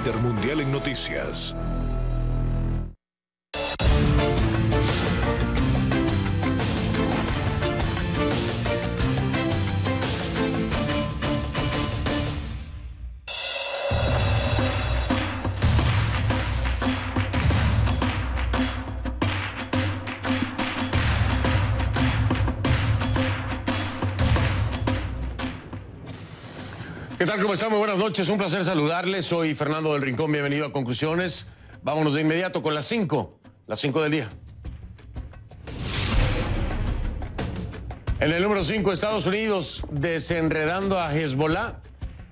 líder mundial en noticias. ¿Qué tal? ¿Cómo están? Muy buenas noches. Un placer saludarles. Soy Fernando del Rincón. Bienvenido a Conclusiones. Vámonos de inmediato con las 5 del día. En el número 5, Estados Unidos desenredando a Hezbollah.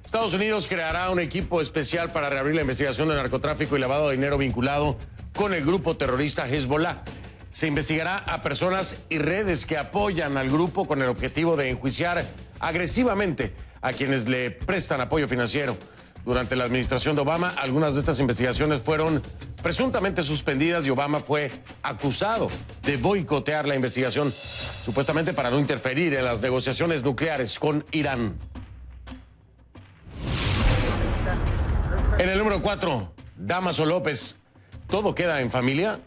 Estados Unidos creará un equipo especial para reabrir la investigación de narcotráfico y lavado de dinero vinculado con el grupo terrorista Hezbollah. Se investigará a personas y redes que apoyan al grupo con el objetivo de enjuiciar agresivamente a quienes le prestan apoyo financiero. Durante la administración de Obama, algunas de estas investigaciones fueron presuntamente suspendidas y Obama fue acusado de boicotear la investigación, supuestamente para no interferir en las negociaciones nucleares con Irán. En el número 4, Dámaso López. ¿Todo queda en familia?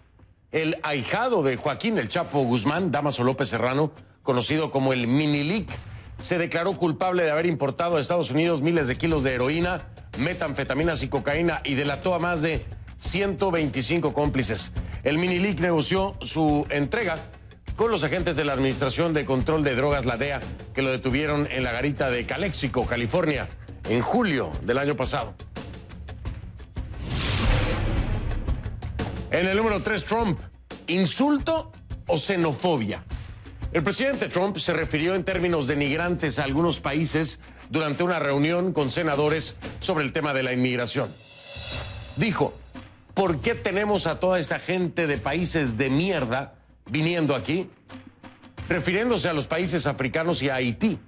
El ahijado de Joaquín El Chapo Guzmán, Dámaso López Serrano, conocido como el Minilic, se declaró culpable de haber importado a Estados Unidos miles de kilos de heroína, metanfetaminas y cocaína y delató a más de 125 cómplices. El Minilic negoció su entrega con los agentes de la Administración de Control de Drogas, la DEA, que lo detuvieron en la garita de Calexico, California, en julio del año pasado. En el número 3, Trump. ¿Insulto o xenofobia? El presidente Trump se refirió en términos denigrantes a algunos países durante una reunión con senadores sobre el tema de la inmigración. Dijo, ¿por qué tenemos a toda esta gente de países de mierda viniendo aquí? Refiriéndose a los países africanos y a Haití.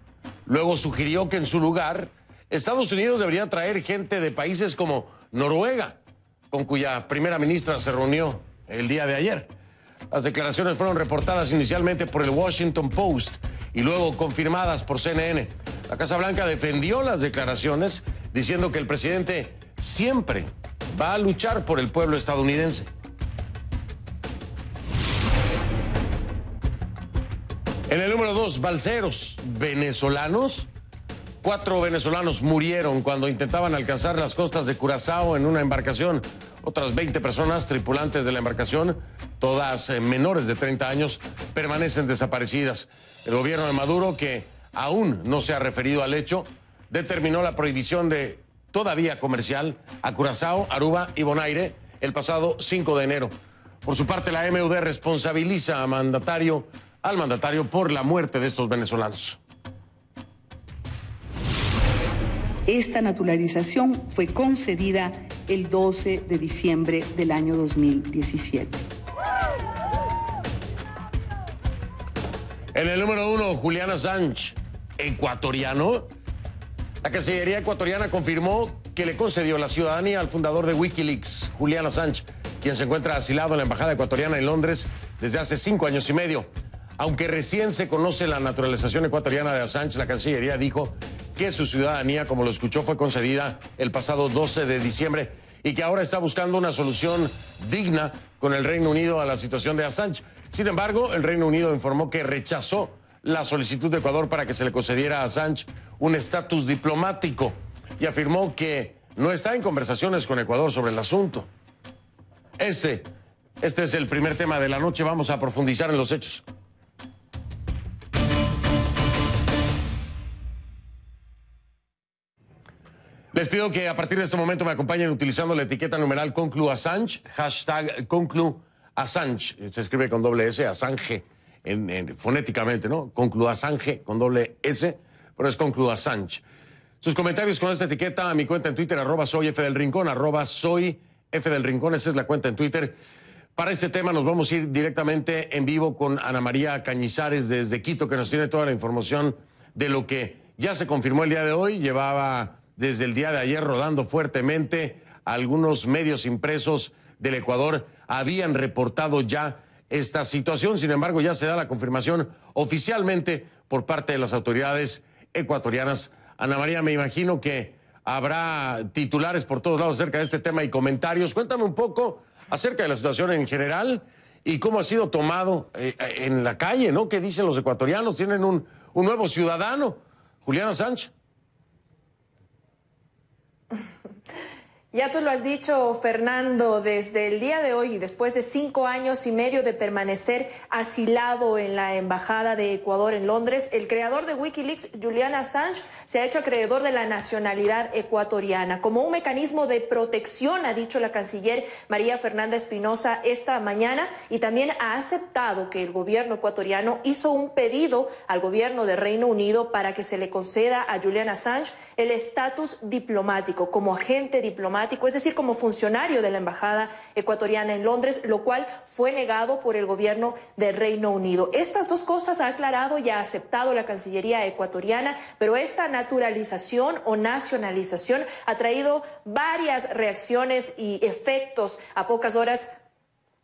Luego sugirió que en su lugar, Estados Unidos debería traer gente de países como Noruega, con cuya primera ministra se reunió el día de ayer. Las declaraciones fueron reportadas inicialmente por el Washington Post y luego confirmadas por CNN. La Casa Blanca defendió las declaraciones diciendo que el presidente siempre va a luchar por el pueblo estadounidense. En el número 2, balseros venezolanos. 4 venezolanos murieron cuando intentaban alcanzar las costas de Curazao en una embarcación. Otras 20 personas, tripulantes de la embarcación, todas menores de 30 años, permanecen desaparecidas. El gobierno de Maduro, que aún no se ha referido al hecho, determinó la prohibición de toda vía comercial a Curazao, Aruba y Bonaire el pasado 5 de enero. Por su parte, la MUD responsabiliza al mandatario por la muerte de estos venezolanos. Esta naturalización fue concedida el 12 de diciembre del año 2017. En el número 1, Julian Assange, ecuatoriano. La Cancillería ecuatoriana confirmó que le concedió la ciudadanía al fundador de Wikileaks, Julian Assange, quien se encuentra asilado en la embajada ecuatoriana en Londres desde hace 5 años y medio. Aunque recién se conoce la naturalización ecuatoriana de Assange, la Cancillería dijo que su ciudadanía, como lo escuchó, fue concedida el pasado 12 de diciembre y que ahora está buscando una solución digna con el Reino Unido a la situación de Assange. Sin embargo, el Reino Unido informó que rechazó la solicitud de Ecuador para que se le concediera a Assange un estatus diplomático y afirmó que no está en conversaciones con Ecuador sobre el asunto. Este es el primer tema de la noche. Vamos a profundizar en los hechos. Les pido que a partir de este momento me acompañen utilizando la etiqueta numeral #ConcluAssange, #ConcluAssange. Se escribe con doble S, Assange, fonéticamente, ¿no? ConcluAssange con doble S, pero es ConcluAssange. Sus comentarios con esta etiqueta a mi cuenta en Twitter, @soyfdelrincón, @soyfdelrincón, esa es la cuenta en Twitter. Para este tema nos vamos a ir directamente en vivo con Ana María Cañizares desde Quito, que nos tiene toda la información de lo que ya se confirmó el día de hoy. Llevaba desde el día de ayer rodando fuertemente. Algunos medios impresos del Ecuador habían reportado ya esta situación. Sin embargo, ya se da la confirmación oficialmente por parte de las autoridades ecuatorianas. Ana María, me imagino que habrá titulares por todos lados acerca de este tema y comentarios. Cuéntame un poco acerca de la situación en general y cómo ha sido tomado en la calle, ¿no? ¿Qué dicen los ecuatorianos? Tienen un nuevo ciudadano, Julián Assange. Ya tú lo has dicho, Fernando, desde el día de hoy y después de 5 años y medio de permanecer asilado en la Embajada de Ecuador en Londres, el creador de Wikileaks, Julian Assange, se ha hecho acreedor de la nacionalidad ecuatoriana. Como un mecanismo de protección, ha dicho la canciller María Fernanda Espinosa esta mañana, y también ha aceptado que el gobierno ecuatoriano hizo un pedido al gobierno de Reino Unido para que se le conceda a Julian Assange el estatus diplomático, como agente diplomático, es decir, como funcionario de la Embajada ecuatoriana en Londres, lo cual fue negado por el gobierno de Reino Unido. Estas dos cosas ha aclarado y ha aceptado la Cancillería ecuatoriana, pero esta naturalización o nacionalización ha traído varias reacciones y efectos a pocas horas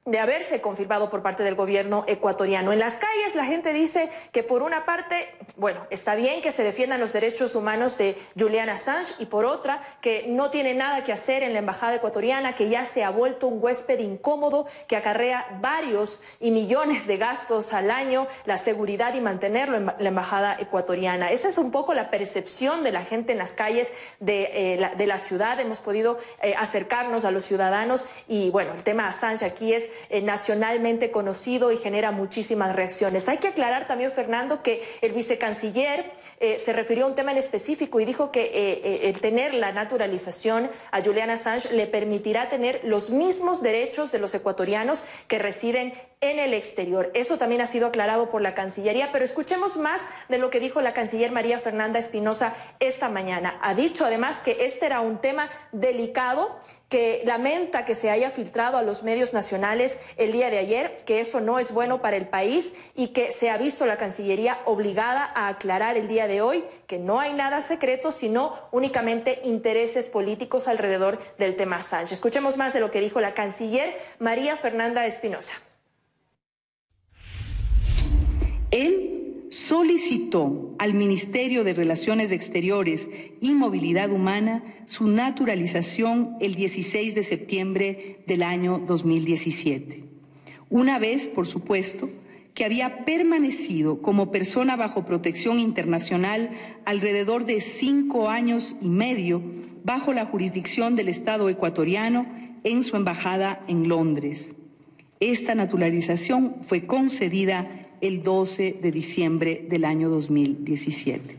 de haberse confirmado por parte del gobierno ecuatoriano. En las calles la gente dice que por una parte, bueno, está bien que se defiendan los derechos humanos de Julian Assange, y por otra, que no tiene nada que hacer en la embajada ecuatoriana, que ya se ha vuelto un huésped incómodo que acarrea varios y millones de gastos al año, la seguridad y mantenerlo en la embajada ecuatoriana. Esa es un poco la percepción de la gente en las calles de la ciudad. Hemos podido acercarnos a los ciudadanos y, bueno, el tema Assange aquí es nacionalmente conocido y genera muchísimas reacciones. Hay que aclarar también, Fernando, que el vicecanciller se refirió a un tema en específico y dijo que el tener la naturalización a Julian Assange le permitirá tener los mismos derechos de los ecuatorianos que residen en el exterior. Eso también ha sido aclarado por la Cancillería, pero escuchemos más de lo que dijo la canciller María Fernanda Espinosa esta mañana. Ha dicho además que este era un tema delicado, que lamenta que se haya filtrado a los medios nacionales el día de ayer, que eso no es bueno para el país y que se ha visto la Cancillería obligada a aclarar el día de hoy que no hay nada secreto, sino únicamente intereses políticos alrededor del tema Assange. Escuchemos más de lo que dijo la canciller María Fernanda Espinosa. Él solicitó al Ministerio de Relaciones Exteriores y Movilidad Humana su naturalización el 16 de septiembre del año 2017. Una vez, por supuesto, que había permanecido como persona bajo protección internacional alrededor de 5 años y medio bajo la jurisdicción del Estado ecuatoriano en su embajada en Londres. Esta naturalización fue concedida el 12 de diciembre del año 2017.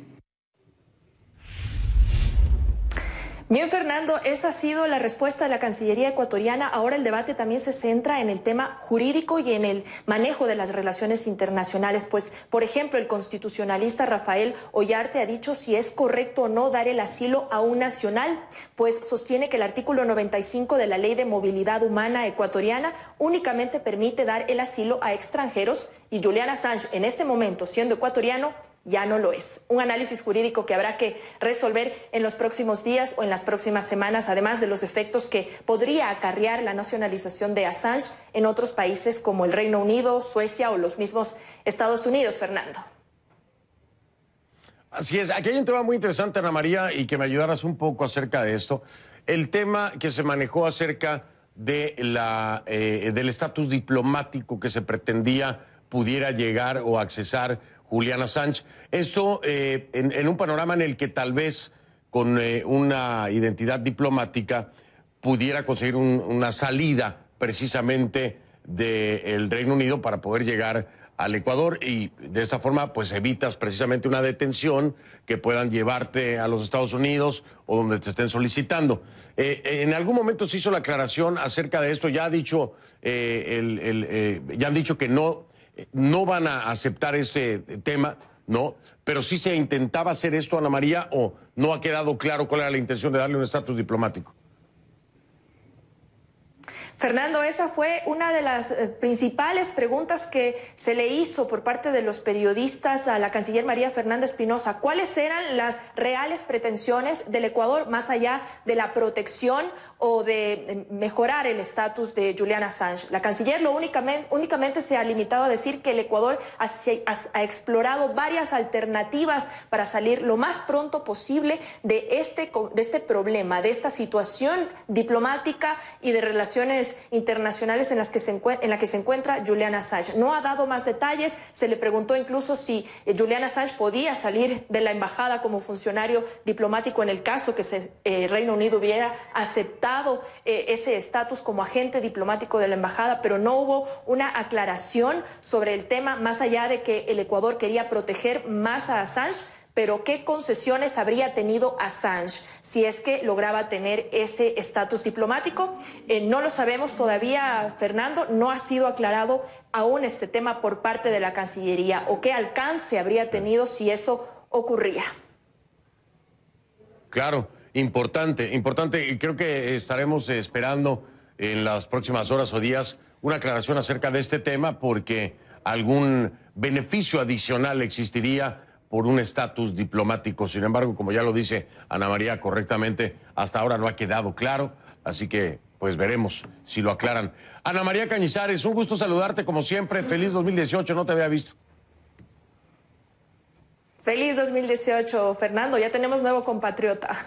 Bien, Fernando, esa ha sido la respuesta de la Cancillería ecuatoriana. Ahora el debate también se centra en el tema jurídico y en el manejo de las relaciones internacionales. Pues, por ejemplo, el constitucionalista Rafael Ollarte ha dicho si es correcto o no dar el asilo a un nacional, pues sostiene que el artículo 95 de la Ley de Movilidad Humana ecuatoriana únicamente permite dar el asilo a extranjeros, y Julian Assange, en este momento, siendo ecuatoriano, ya no lo es. Un análisis jurídico que habrá que resolver en los próximos días o en las próximas semanas, además de los efectos que podría acarrear la nacionalización de Assange en otros países como el Reino Unido, Suecia o los mismos Estados Unidos, Fernando. Así es. Aquí hay un tema muy interesante, Ana María, y que me ayudaras un poco acerca de esto. El tema que se manejó acerca de del estatus diplomático que se pretendía pudiera llegar o accesar Julian Assange. Esto en un panorama en el que tal vez con una identidad diplomática pudiera conseguir una salida precisamente del Reino Unido para poder llegar al Ecuador, y de esta forma pues evitas precisamente una detención que puedan llevarte a los Estados Unidos o donde te estén solicitando. En algún momento se hizo la aclaración acerca de esto. Ya ha dicho ya han dicho que no van a aceptar este tema, ¿no? Pero sí se intentaba hacer esto, Ana María, ¿o no ha quedado claro cuál era la intención de darle un estatus diplomático? Fernando, esa fue una de las principales preguntas que se le hizo por parte de los periodistas a la canciller María Fernanda Espinosa. ¿Cuáles eran las reales pretensiones del Ecuador más allá de la protección o de mejorar el estatus de Julian Assange? La canciller únicamente se ha limitado a decir que el Ecuador ha explorado varias alternativas para salir lo más pronto posible de este problema, de esta situación diplomática y de relaciones internacionales en la que se encuentra Julian Assange. No ha dado más detalles. Se le preguntó incluso si Julian Assange podía salir de la embajada como funcionario diplomático en el caso que Reino Unido hubiera aceptado ese estatus como agente diplomático de la embajada, pero no hubo una aclaración sobre el tema, más allá de que el Ecuador quería proteger más a Assange. Pero ¿qué concesiones habría tenido Assange si es que lograba tener ese estatus diplomático? No lo sabemos todavía, Fernando. No ha sido aclarado aún este tema por parte de la Cancillería. ¿O qué alcance habría tenido si eso ocurría? Claro, importante. Y creo que estaremos esperando en las próximas horas o días una aclaración acerca de este tema, porque algún beneficio adicional existiría por un estatus diplomático. Sin embargo, como ya lo dice Ana María correctamente, hasta ahora no ha quedado claro, así que pues veremos si lo aclaran. Ana María Cañizares, un gusto saludarte como siempre. Feliz 2018, no te había visto. Feliz 2018, Fernando, ya tenemos nuevo compatriota.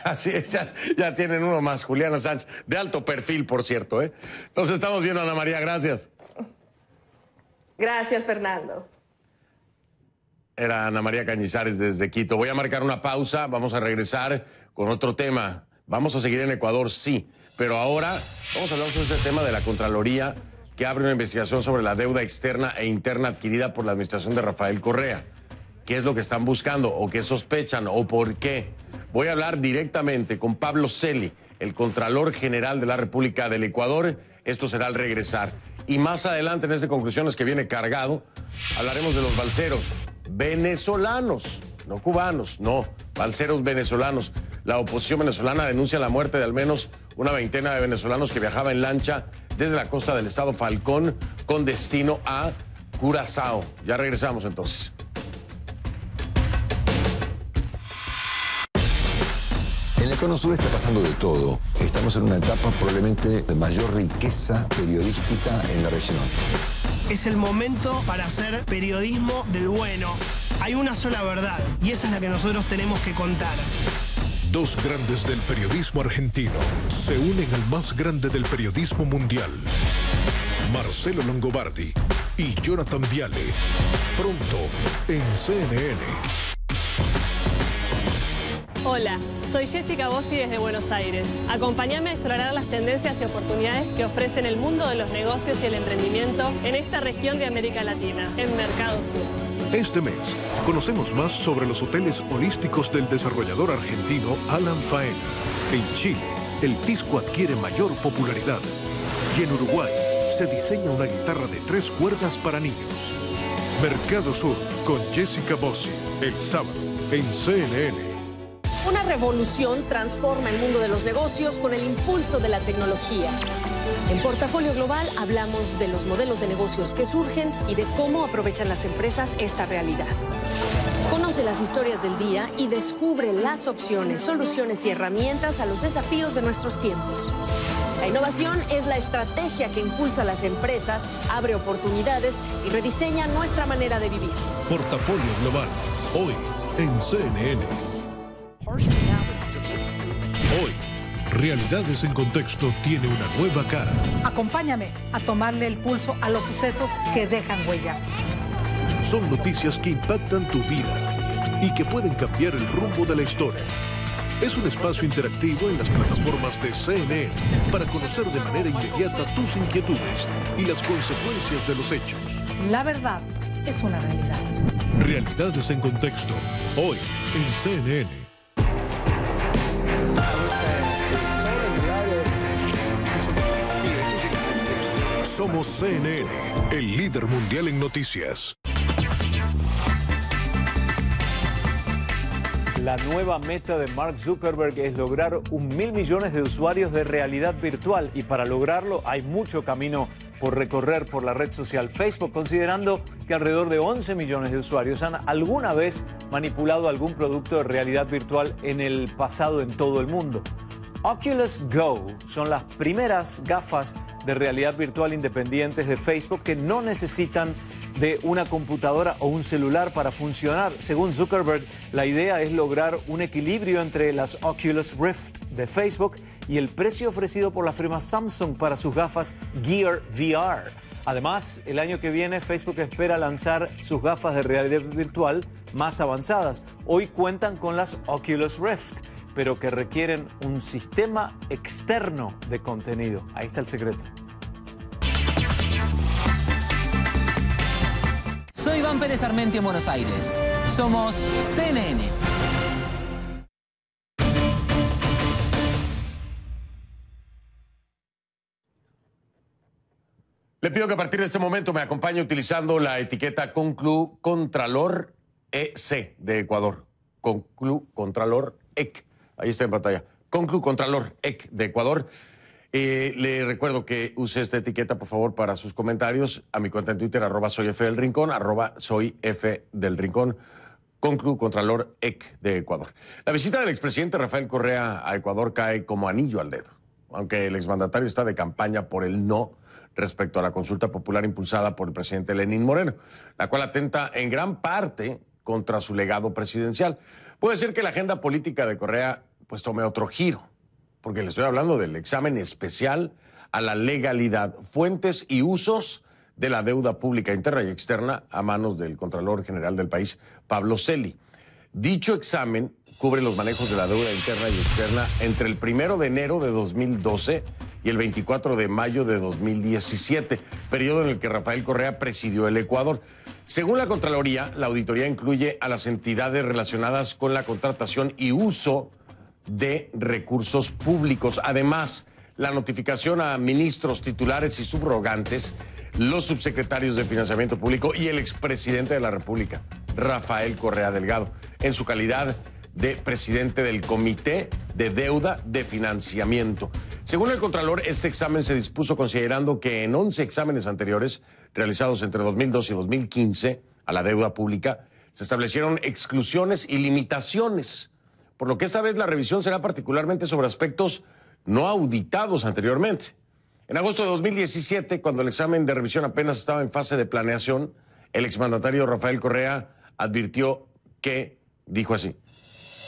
Así es, ya tienen uno más, Julian Assange, de alto perfil, por cierto, ¿eh? Nos estamos viendo, Ana María, gracias. Gracias, Fernando. Era Ana María Cañizares desde Quito. Voy a marcar una pausa, vamos a regresar con otro tema. Vamos a seguir en Ecuador, sí, pero ahora vamos a hablar sobre este tema de la Contraloría, que abre una investigación sobre la deuda externa e interna adquirida por la administración de Rafael Correa. ¿Qué es lo que están buscando o qué sospechan o por qué? Voy a hablar directamente con Pablo Celi, el Contralor General de la República del Ecuador. Esto será al regresar. Y más adelante, en este Conclusiones que viene cargado, hablaremos de los balseros venezolanos, no cubanos, no, balseros venezolanos. La oposición venezolana denuncia la muerte de al menos una veintena de venezolanos que viajaban en lancha desde la costa del estado Falcón con destino a Curazao. Ya regresamos entonces. En el Cono Sur está pasando de todo. Estamos en una etapa probablemente de mayor riqueza periodística en la región. Es el momento para hacer periodismo del bueno. Hay una sola verdad y esa es la que nosotros tenemos que contar. Dos grandes del periodismo argentino se unen al más grande del periodismo mundial. Marcelo Longobardi y Jonathan Viale. Pronto en CNN. Hola, soy Jessica Bossi desde Buenos Aires. Acompáñame a explorar las tendencias y oportunidades que ofrecen el mundo de los negocios y el emprendimiento en esta región de América Latina, en Mercado Sur. Este mes conocemos más sobre los hoteles holísticos del desarrollador argentino Alan Faena. En Chile, el pisco adquiere mayor popularidad. Y en Uruguay, se diseña una guitarra de 3 cuerdas para niños. Mercado Sur con Jessica Bossi, el sábado en CNN. Una revolución transforma el mundo de los negocios con el impulso de la tecnología. En Portafolio Global hablamos de los modelos de negocios que surgen y de cómo aprovechan las empresas esta realidad. Conoce las historias del día y descubre las opciones, soluciones y herramientas a los desafíos de nuestros tiempos. La innovación es la estrategia que impulsa a las empresas, abre oportunidades y rediseña nuestra manera de vivir. Portafolio Global, hoy en CNN. Hoy, Realidades en Contexto tiene una nueva cara. Acompáñame a tomarle el pulso a los sucesos que dejan huella. Son noticias que impactan tu vida y que pueden cambiar el rumbo de la historia. Es un espacio interactivo en las plataformas de CNN para conocer de manera inmediata tus inquietudes y las consecuencias de los hechos. La verdad es una realidad. Realidades en Contexto, hoy en CNN. Somos CNN, el líder mundial en noticias. La nueva meta de Mark Zuckerberg es lograr 1.000 millones de usuarios de realidad virtual, y para lograrlo hay mucho camino por recorrer por la red social Facebook, considerando que alrededor de 11 millones de usuarios han alguna vez manipulado algún producto de realidad virtual en el pasado en todo el mundo. Oculus Go son las primeras gafas de realidad virtual independientes de Facebook que no necesitan de una computadora o un celular para funcionar. Según Zuckerberg, la idea es lograr un equilibrio entre las Oculus Rift de Facebook y el precio ofrecido por la firma Samsung para sus gafas Gear VR. Además, el año que viene Facebook espera lanzar sus gafas de realidad virtual más avanzadas. Hoy cuentan con las Oculus Rift, pero que requieren un sistema externo de contenido. Ahí está el secreto. Soy Iván Pérez Armenti en Buenos Aires. Somos CNN. Le pido que a partir de este momento me acompañe utilizando la etiqueta Conclu Contralor EC de Ecuador. Conclu Contralor EC. Ahí está en pantalla. Conclu Contralor EC de Ecuador. Le recuerdo que use esta etiqueta, por favor, para sus comentarios a mi cuenta en Twitter, @soyfdelrincón, @soyfdelrincón, Conclu Contralor EC de Ecuador. La visita del expresidente Rafael Correa a Ecuador cae como anillo al dedo, aunque el exmandatario está de campaña por el no respecto a la consulta popular impulsada por el presidente Lenín Moreno, la cual atenta en gran parte contra su legado presidencial. Puede ser que la agenda política de Correa pues tome otro giro, porque le estoy hablando del examen especial a la legalidad, fuentes y usos de la deuda pública interna y externa a manos del Contralor General del país, Pablo Celi. Dicho examen cubre los manejos de la deuda interna y externa entre el 1 de enero de 2012 y el 24 de mayo de 2017, periodo en el que Rafael Correa presidió el Ecuador. Según la Contraloría, la auditoría incluye a las entidades relacionadas con la contratación y uso de recursos públicos. Además, la notificación a ministros titulares y subrogantes, los subsecretarios de Financiamiento Público y el expresidente de la República, Rafael Correa Delgado, en su calidad de presidente del Comité de Deuda de Financiamiento. Según el Contralor, este examen se dispuso considerando que en 11 exámenes anteriores, realizados entre 2012 y 2015, a la deuda pública, se establecieron exclusiones y limitaciones, por lo que esta vez la revisión será particularmente sobre aspectos no auditados anteriormente. En agosto de 2017, cuando el examen de revisión apenas estaba en fase de planeación, el exmandatario Rafael Correa advirtió que, dijo así: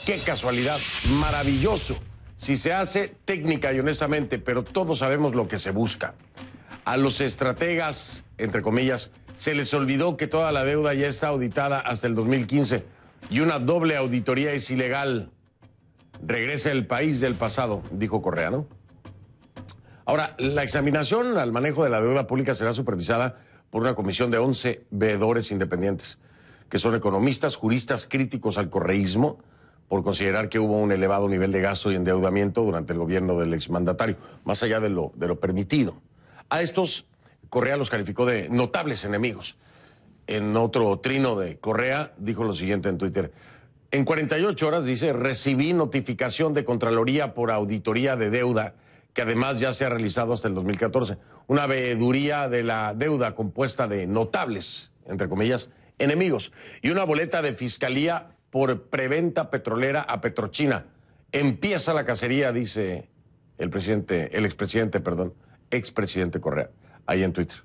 ¡qué casualidad! Maravilloso. Si se hace técnica y honestamente, pero todos sabemos lo que se busca. A los estrategas, entre comillas, se les olvidó que toda la deuda ya está auditada hasta el 2015 y una doble auditoría es ilegal. Regresa el país del pasado, dijo Correa, ¿no? Ahora, la examinación al manejo de la deuda pública será supervisada por una comisión de 11 veedores independientes, que son economistas, juristas críticos al correísmo, por considerar que hubo un elevado nivel de gasto y endeudamiento durante el gobierno del exmandatario, más allá de lo permitido. A estos, Correa los calificó de notables enemigos. En otro trino de Correa, dijo lo siguiente en Twitter: en 48 horas, dice, recibí notificación de Contraloría por auditoría de deuda, que además ya se ha realizado hasta el 2014. Una veeduría de la deuda compuesta de notables, entre comillas, enemigos, y una boleta de fiscalía por preventa petrolera a Petrochina. Empieza la cacería, dice expresidente Correa, ahí en Twitter.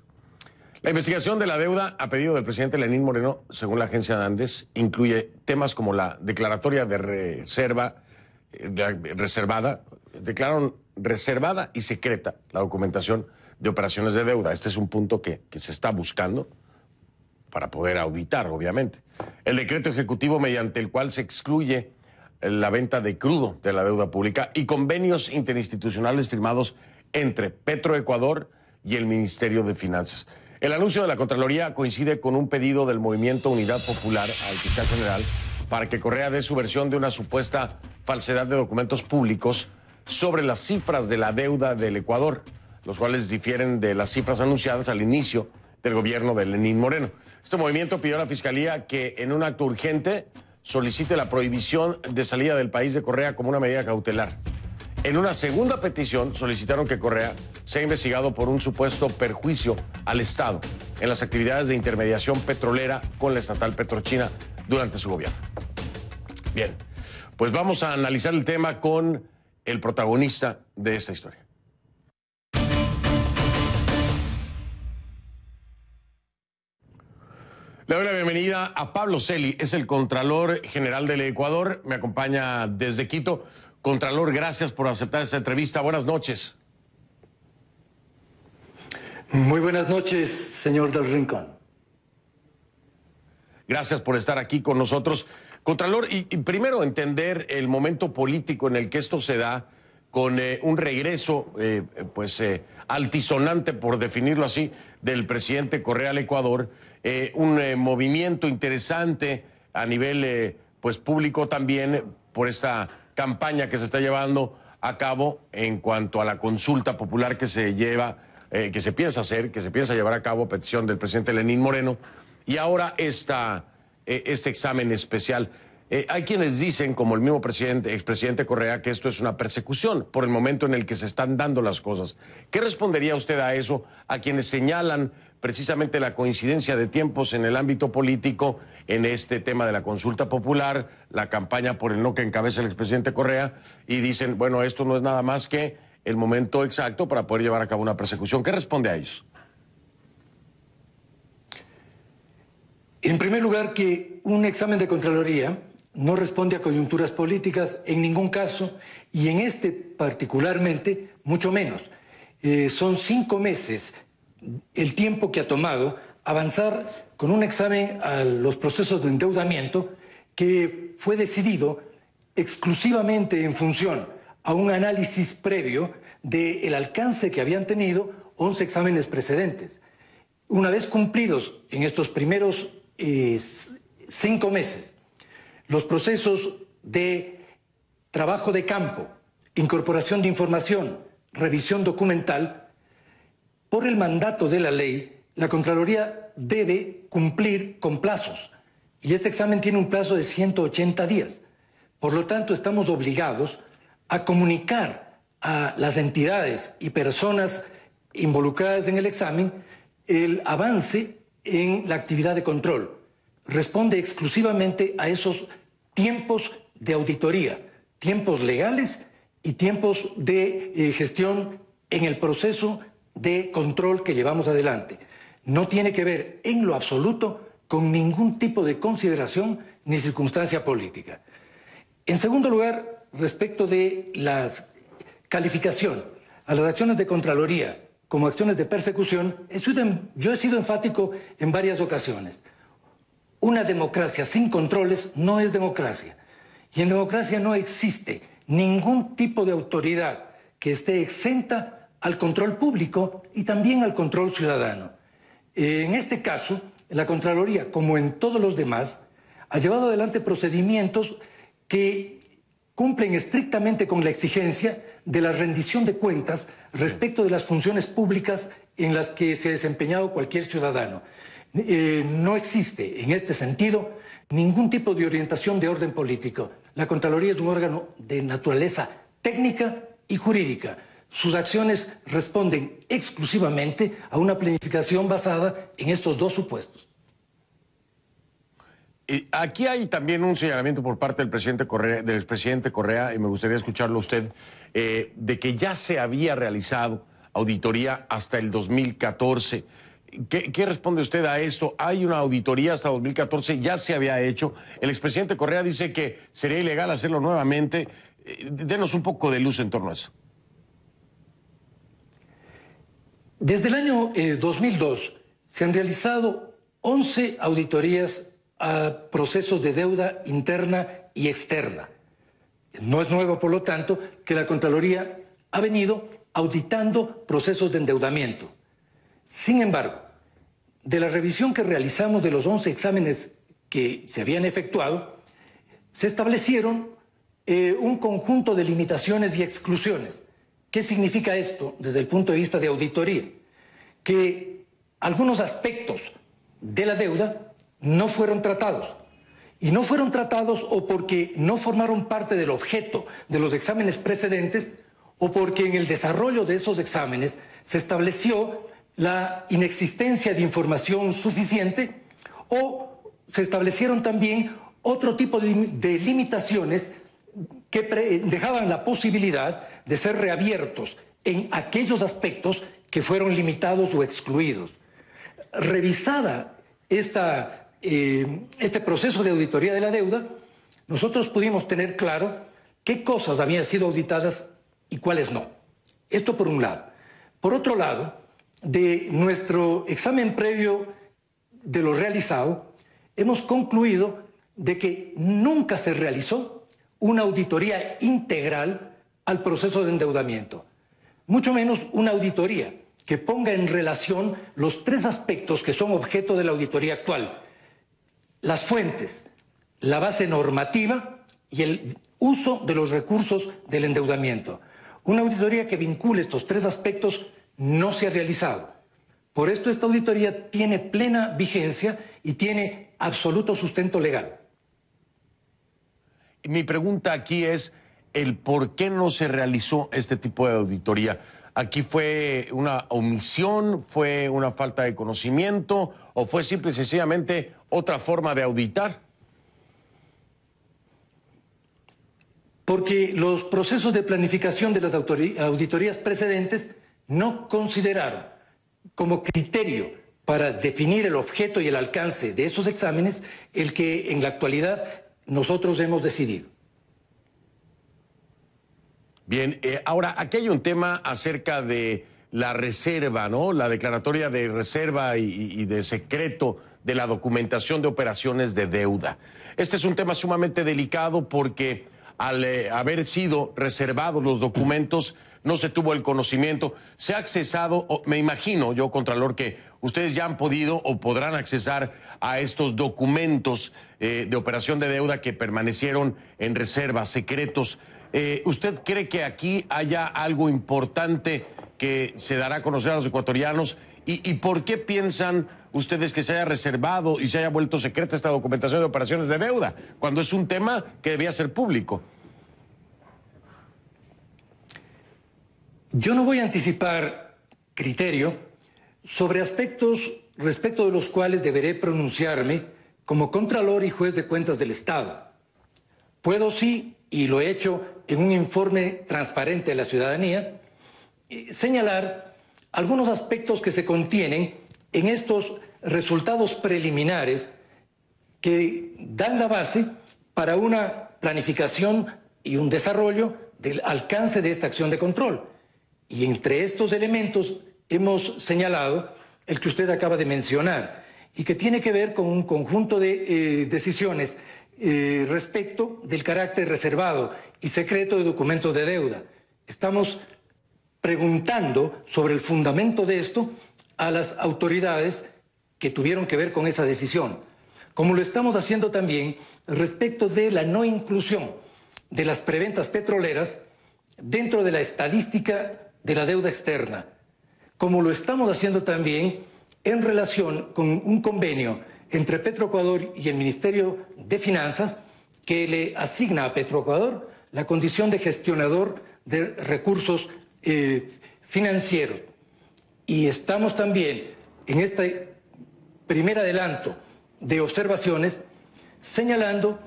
La investigación de la deuda a pedido del presidente Lenín Moreno, según la agencia de Andes, incluye temas como la declaratoria de declararon reservada y secreta la documentación de operaciones de deuda. Este es un punto que se está buscando para poder auditar, obviamente. El decreto ejecutivo mediante el cual se excluye la venta de crudo de la deuda pública y convenios interinstitucionales firmados entre Petroecuador y el Ministerio de Finanzas. El anuncio de la Contraloría coincide con un pedido del Movimiento Unidad Popular al fiscal general para que Correa dé su versión de una supuesta falsedad de documentos públicos sobre las cifras de la deuda del Ecuador, los cuales difieren de las cifras anunciadas al inicio del gobierno de Lenín Moreno. Este movimiento pidió a la Fiscalía que en un acto urgente solicite la prohibición de salida del país de Correa como una medida cautelar. En una segunda petición solicitaron que Correa sea investigado por un supuesto perjuicio al Estado en las actividades de intermediación petrolera con la estatal Petrochina durante su gobierno. Bien, pues vamos a analizar el tema con el protagonista de esta historia. Le doy la bienvenida a Pablo Celi, es el Contralor General del Ecuador, me acompaña desde Quito. Contralor, gracias por aceptar esta entrevista. Buenas noches. Muy buenas noches, señor del Rincón. Gracias por estar aquí con nosotros. Contralor, y primero entender el momento político en el que esto se da, con un regreso altisonante, por definirlo así, del presidente Correa al Ecuador, un movimiento interesante a nivel público también por esta campaña que se está llevando a cabo en cuanto a la consulta popular que se lleva, que se piensa hacer, que se piensa llevar a cabo a petición del presidente Lenín Moreno, y ahora este examen especial. Hay quienes dicen, como el mismo expresidente Correa, que esto es una persecución por el momento en el que se están dando las cosas. ¿Qué respondería usted a eso, a quienes señalan precisamente la coincidencia de tiempos en el ámbito político en este tema de la consulta popular, la campaña por el no que encabeza el expresidente Correa, y dicen, bueno, esto no es nada más que el momento exacto para poder llevar a cabo una persecución? ¿Qué responde a ellos? En primer lugar, que un examen de Contraloría no responde a coyunturas políticas en ningún caso, y en este particularmente, mucho menos. Son 5 meses el tiempo que ha tomado avanzar con un examen a los procesos de endeudamiento que fue decidido exclusivamente en función a un análisis previo del alcance que habían tenido 11 exámenes precedentes. Una vez cumplidos en estos primeros 5 meses los procesos de trabajo de campo, incorporación de información, revisión documental, por el mandato de la ley, la Contraloría debe cumplir con plazos. Y este examen tiene un plazo de 180 días. Por lo tanto, estamos obligados a comunicar a las entidades y personas involucradas en el examen el avance en la actividad de control. Responde exclusivamente a esos tiempos de auditoría, tiempos legales y tiempos de gestión en el proceso de control que llevamos adelante. No tiene que ver en lo absoluto con ningún tipo de consideración ni circunstancia política. En segundo lugar, respecto de la calificación a las acciones de Contraloría como acciones de persecución, yo he sido enfático en varias ocasiones. Una democracia sin controles no es democracia. Y en democracia no existe ningún tipo de autoridad que esté exenta al control público y también al control ciudadano. En este caso, la Contraloría, como en todos los demás, ha llevado adelante procedimientos que cumplen estrictamente con la exigencia de la rendición de cuentas respecto de las funciones públicas en las que se ha desempeñado cualquier ciudadano. No existe, en este sentido, ningún tipo de orientación de orden político. La Contraloría es un órgano de naturaleza técnica y jurídica. Sus acciones responden exclusivamente a una planificación basada en estos 2 supuestos. Aquí hay también un señalamiento por parte del expresidente Correa, y me gustaría escucharlo a usted, de que ya se había realizado auditoría hasta el 2014. ¿Qué responde usted a esto? ¿Hay una auditoría hasta 2014? ¿Ya se había hecho? El expresidente Correa dice que sería ilegal hacerlo nuevamente. Denos un poco de luz en torno a eso. Desde el año 2002 se han realizado 11 auditorías a procesos de deuda interna y externa. No es nuevo, por lo tanto, que la Contraloría ha venido auditando procesos de endeudamiento. Sin embargo, de la revisión que realizamos de los 11 exámenes que se habían efectuado, se establecieron un conjunto de limitaciones y exclusiones. ¿Qué significa esto desde el punto de vista de auditoría? Que algunos aspectos de la deuda no fueron tratados y no fueron tratados o porque no formaron parte del objeto de los exámenes precedentes o porque en el desarrollo de esos exámenes se estableció la inexistencia de información suficiente o se establecieron también otro tipo de limitaciones que dejaban la posibilidad de ser reabiertos en aquellos aspectos que fueron limitados o excluidos. Revisada este proceso de auditoría de la deuda, nosotros pudimos tener claro qué cosas habían sido auditadas y cuáles no. Esto por un lado. Por otro lado, de nuestro examen previo de lo realizado, hemos concluido de que nunca se realizó una auditoría integral al proceso de endeudamiento, mucho menos una auditoría que ponga en relación los tres aspectos que son objeto de la auditoría actual: las fuentes, la base normativa y el uso de los recursos del endeudamiento. Una auditoría que vincule estos tres aspectos no se ha realizado. Por esto esta auditoría tiene plena vigencia y tiene absoluto sustento legal. Mi pregunta aquí es el por qué no se realizó este tipo de auditoría. ¿Aquí fue una omisión, fue una falta de conocimiento o fue simple y sencillamente otra forma de auditar? Porque los procesos de planificación de las auditorías precedentes no consideraron como criterio para definir el objeto y el alcance de esos exámenes el que en la actualidad nosotros hemos decidido. Bien, ahora aquí hay un tema acerca de la reserva, ¿no? La declaratoria de reserva y de secreto de la documentación de operaciones de deuda. Este es un tema sumamente delicado porque al haber sido reservados los documentos no se tuvo el conocimiento, se ha accesado, me imagino yo, Contralor, que ustedes ya han podido o podrán accesar a estos documentos de operación de deuda que permanecieron en reserva, secretos. ¿Usted cree que aquí haya algo importante que se dará a conocer a los ecuatorianos? ¿Y por qué piensan ustedes que se haya reservado y se haya vuelto secreta esta documentación de operaciones de deuda, cuando es un tema que debía ser público? Yo no voy a anticipar criterio sobre aspectos respecto de los cuales deberé pronunciarme como Contralor y Juez de Cuentas del Estado. Puedo sí, y lo he hecho en un informe transparente a la ciudadanía, señalar algunos aspectos que se contienen en estos resultados preliminares que dan la base para una planificación y un desarrollo del alcance de esta acción de control. Y entre estos elementos hemos señalado el que usted acaba de mencionar y que tiene que ver con un conjunto de decisiones respecto del carácter reservado y secreto de documentos de deuda. Estamos preguntando sobre el fundamento de esto a las autoridades que tuvieron que ver con esa decisión, como lo estamos haciendo también respecto de la no inclusión de las preventas petroleras dentro de la estadística de la deuda externa, como lo estamos haciendo también en relación con un convenio entre Petroecuador y el Ministerio de Finanzas que le asigna a Petroecuador la condición de gestionador de recursos financieros. Y estamos también en este primer adelanto de observaciones señalando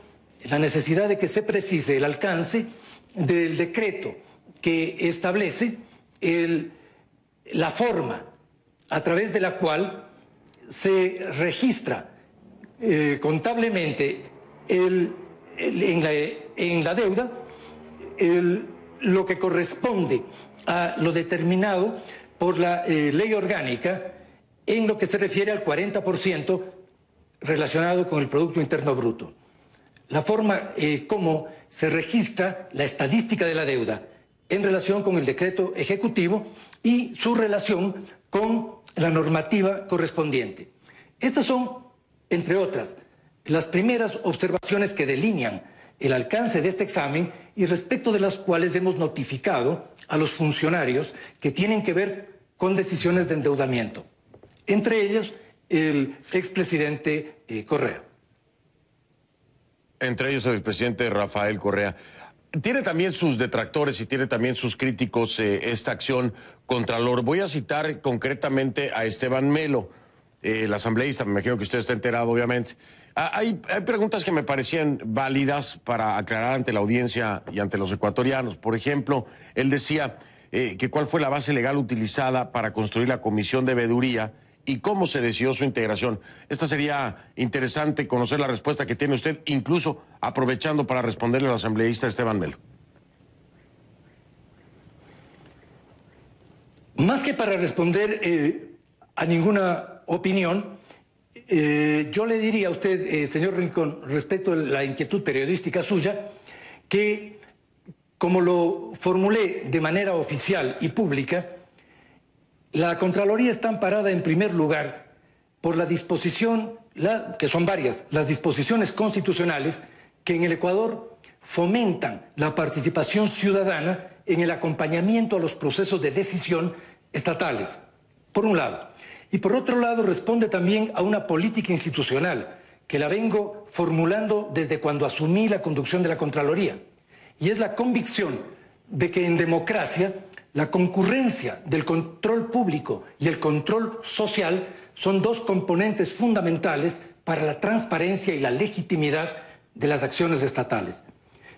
la necesidad de que se precise el alcance del decreto que establece la forma a través de la cual se registra contablemente en la deuda lo que corresponde a lo determinado por la ley orgánica en lo que se refiere al 40% relacionado con el Producto Interno Bruto. La forma como se registra la estadística de la deuda en relación con el decreto ejecutivo y su relación con la normativa correspondiente. Estas son, entre otras, las primeras observaciones que delinean el alcance de este examen y respecto de las cuales hemos notificado a los funcionarios que tienen que ver con decisiones de endeudamiento, entre ellos el expresidente Correa. Entre ellos el expresidente Rafael Correa. Tiene también sus detractores y tiene también sus críticos esta acción, Contralor. Voy a citar concretamente a Esteban Melo, el asambleísta, me imagino que usted está enterado, obviamente. Hay preguntas que me parecían válidas para aclarar ante la audiencia y ante los ecuatorianos. Por ejemplo, él decía que cuál fue la base legal utilizada para construir la comisión de veeduría y cómo se decidió su integración. Esta sería interesante conocer la respuesta que tiene usted, incluso aprovechando para responderle al asambleísta Esteban Melo. Más que para responder a ninguna opinión, yo le diría a usted, señor Rincón, respecto a la inquietud periodística suya, que como lo formulé de manera oficial y pública, la Contraloría está amparada en primer lugar por la disposición, que son varias, las disposiciones constitucionales que en el Ecuador fomentan la participación ciudadana en el acompañamiento a los procesos de decisión estatales, por un lado. Y por otro lado responde también a una política institucional que la vengo formulando desde cuando asumí la conducción de la Contraloría. Y es la convicción de que en democracia la concurrencia del control público y el control social son dos componentes fundamentales para la transparencia y la legitimidad de las acciones estatales.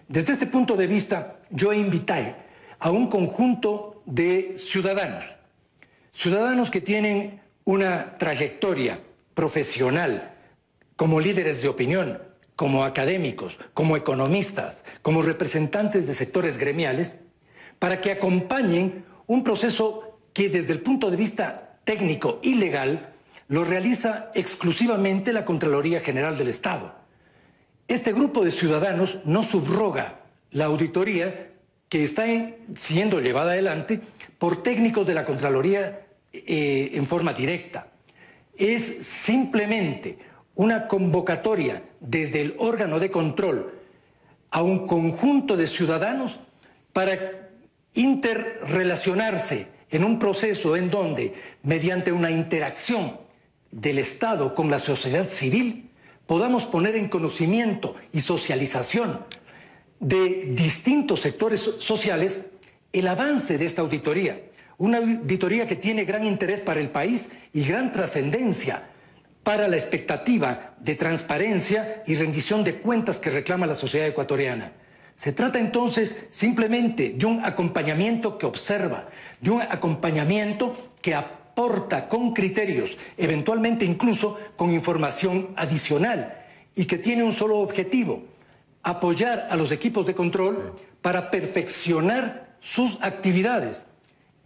Desde este punto de vista, yo invité a un conjunto de ciudadanos que tienen una trayectoria profesional como líderes de opinión, como académicos, como economistas, como representantes de sectores gremiales, para que acompañen un proceso que desde el punto de vista técnico y legal lo realiza exclusivamente la Contraloría General del Estado. Este grupo de ciudadanos no subroga la auditoría que está siendo llevada adelante por técnicos de la Contraloría en forma directa. Es simplemente una convocatoria desde el órgano de control a un conjunto de ciudadanos para interrelacionarse en un proceso en donde, mediante una interacción del Estado con la sociedad civil, podamos poner en conocimiento y socialización de distintos sectores sociales el avance de esta auditoría. Una auditoría que tiene gran interés para el país y gran trascendencia para la expectativa de transparencia y rendición de cuentas que reclama la sociedad ecuatoriana. Se trata entonces simplemente de un acompañamiento que observa, de un acompañamiento que aporta con criterios, eventualmente incluso con información adicional, y que tiene un solo objetivo: apoyar a los equipos de control para perfeccionar sus actividades.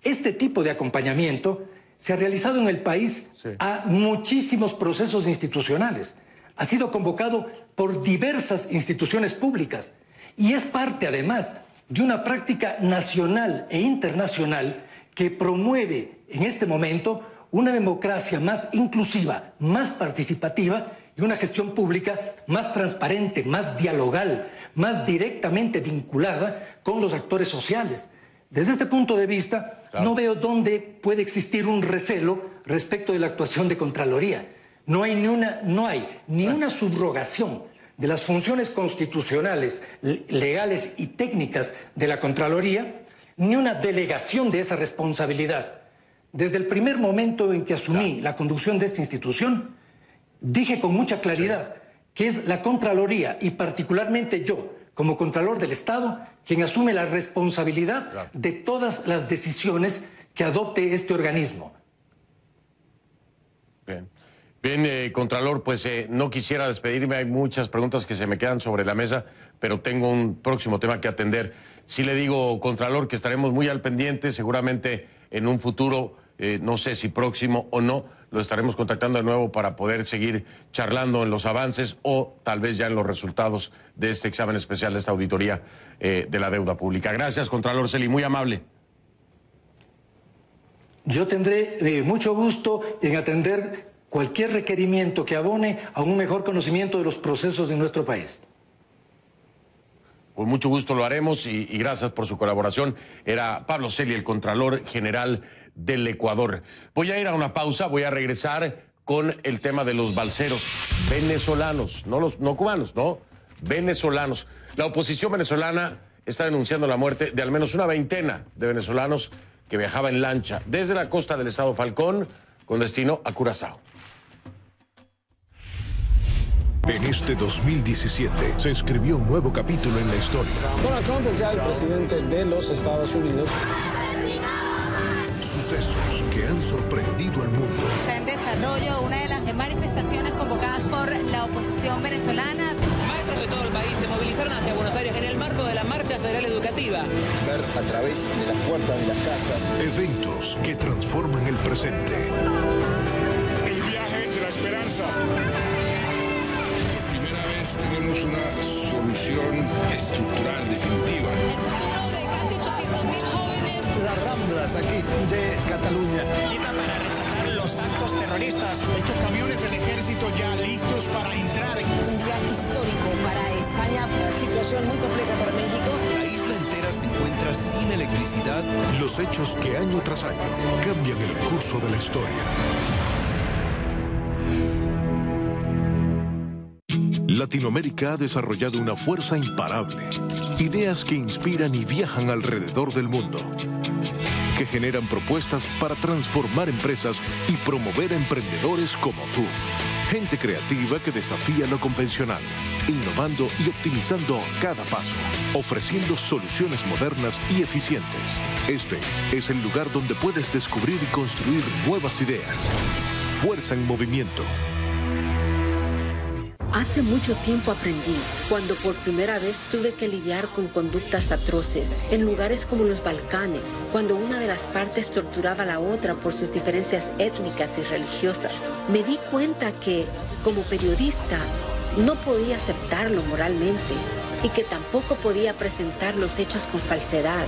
Este tipo de acompañamiento se ha realizado en el país a muchísimos procesos institucionales. Ha sido convocado por diversas instituciones públicas y es parte, además, de una práctica nacional e internacional que promueve en este momento una democracia más inclusiva, más participativa y una gestión pública más transparente, más dialogal, más directamente vinculada con los actores sociales. Desde este punto de vista, no veo dónde puede existir un recelo respecto de la actuación de Contraloría. No hay ni una subrogación de las funciones constitucionales, legales y técnicas de la Contraloría, ni una delegación de esa responsabilidad. Desde el primer momento en que asumí la conducción de esta institución, dije con mucha claridad que es la Contraloría, y particularmente yo, como Contralor del Estado, quien asume la responsabilidad de todas las decisiones que adopte este organismo. Bien, Contralor, pues no quisiera despedirme, hay muchas preguntas que se me quedan sobre la mesa, pero tengo un próximo tema que atender. Sí le digo, Contralor, que estaremos muy al pendiente, seguramente en un futuro, no sé si próximo o no, lo estaremos contactando de nuevo para poder seguir charlando en los avances o tal vez ya en los resultados de este examen especial, de esta auditoría de la deuda pública. Gracias, Contralor Celi, muy amable. Yo tendré mucho gusto en atender cualquier requerimiento que abone a un mejor conocimiento de los procesos de nuestro país. Con mucho gusto lo haremos y gracias por su colaboración. Era Pablo Celi, el Contralor General del Ecuador. Voy a ir a una pausa, voy a regresar con el tema de los balseros venezolanos, no cubanos, no, venezolanos. La oposición venezolana está denunciando la muerte de al menos una veintena de venezolanos que viajaban en lancha desde la costa del estado Falcón con destino a Curazao. En este 2017 se escribió un nuevo capítulo en la historia. Donald Trump es ya el presidente de los Estados Unidos. Sucesos que han sorprendido al mundo. Está en desarrollo una de las manifestaciones convocadas por la oposición venezolana. Maestros de todo el país se movilizaron hacia Buenos Aires en el marco de la Marcha Federal Educativa. Ver a través de las puertas de las casas. Eventos que transforman el presente. El viaje de la esperanza. Por primera vez tenemos una solución estructural definitiva. El futuro de casi 800.000 jóvenes. Las Ramblas aquí de Cataluña. Quita para rechazar los actos terroristas. Estos camiones del ejército ya listos para entrar. Es un día histórico para España. Una situación muy compleja para México. La isla entera se encuentra sin electricidad. Los hechos que año tras año cambian el curso de la historia. Latinoamérica ha desarrollado una fuerza imparable. Ideas que inspiran y viajan alrededor del mundo. Que generan propuestas para transformar empresas y promover a emprendedores como tú. Gente creativa que desafía lo convencional, innovando y optimizando a cada paso, ofreciendo soluciones modernas y eficientes. Este es el lugar donde puedes descubrir y construir nuevas ideas. Fuerza en movimiento. Hace mucho tiempo aprendí, cuando por primera vez tuve que lidiar con conductas atroces, en lugares como los Balcanes, cuando una de las partes torturaba a la otra por sus diferencias étnicas y religiosas. Me di cuenta que, como periodista, no podía aceptarlo moralmente y que tampoco podía presentar los hechos con falsedad.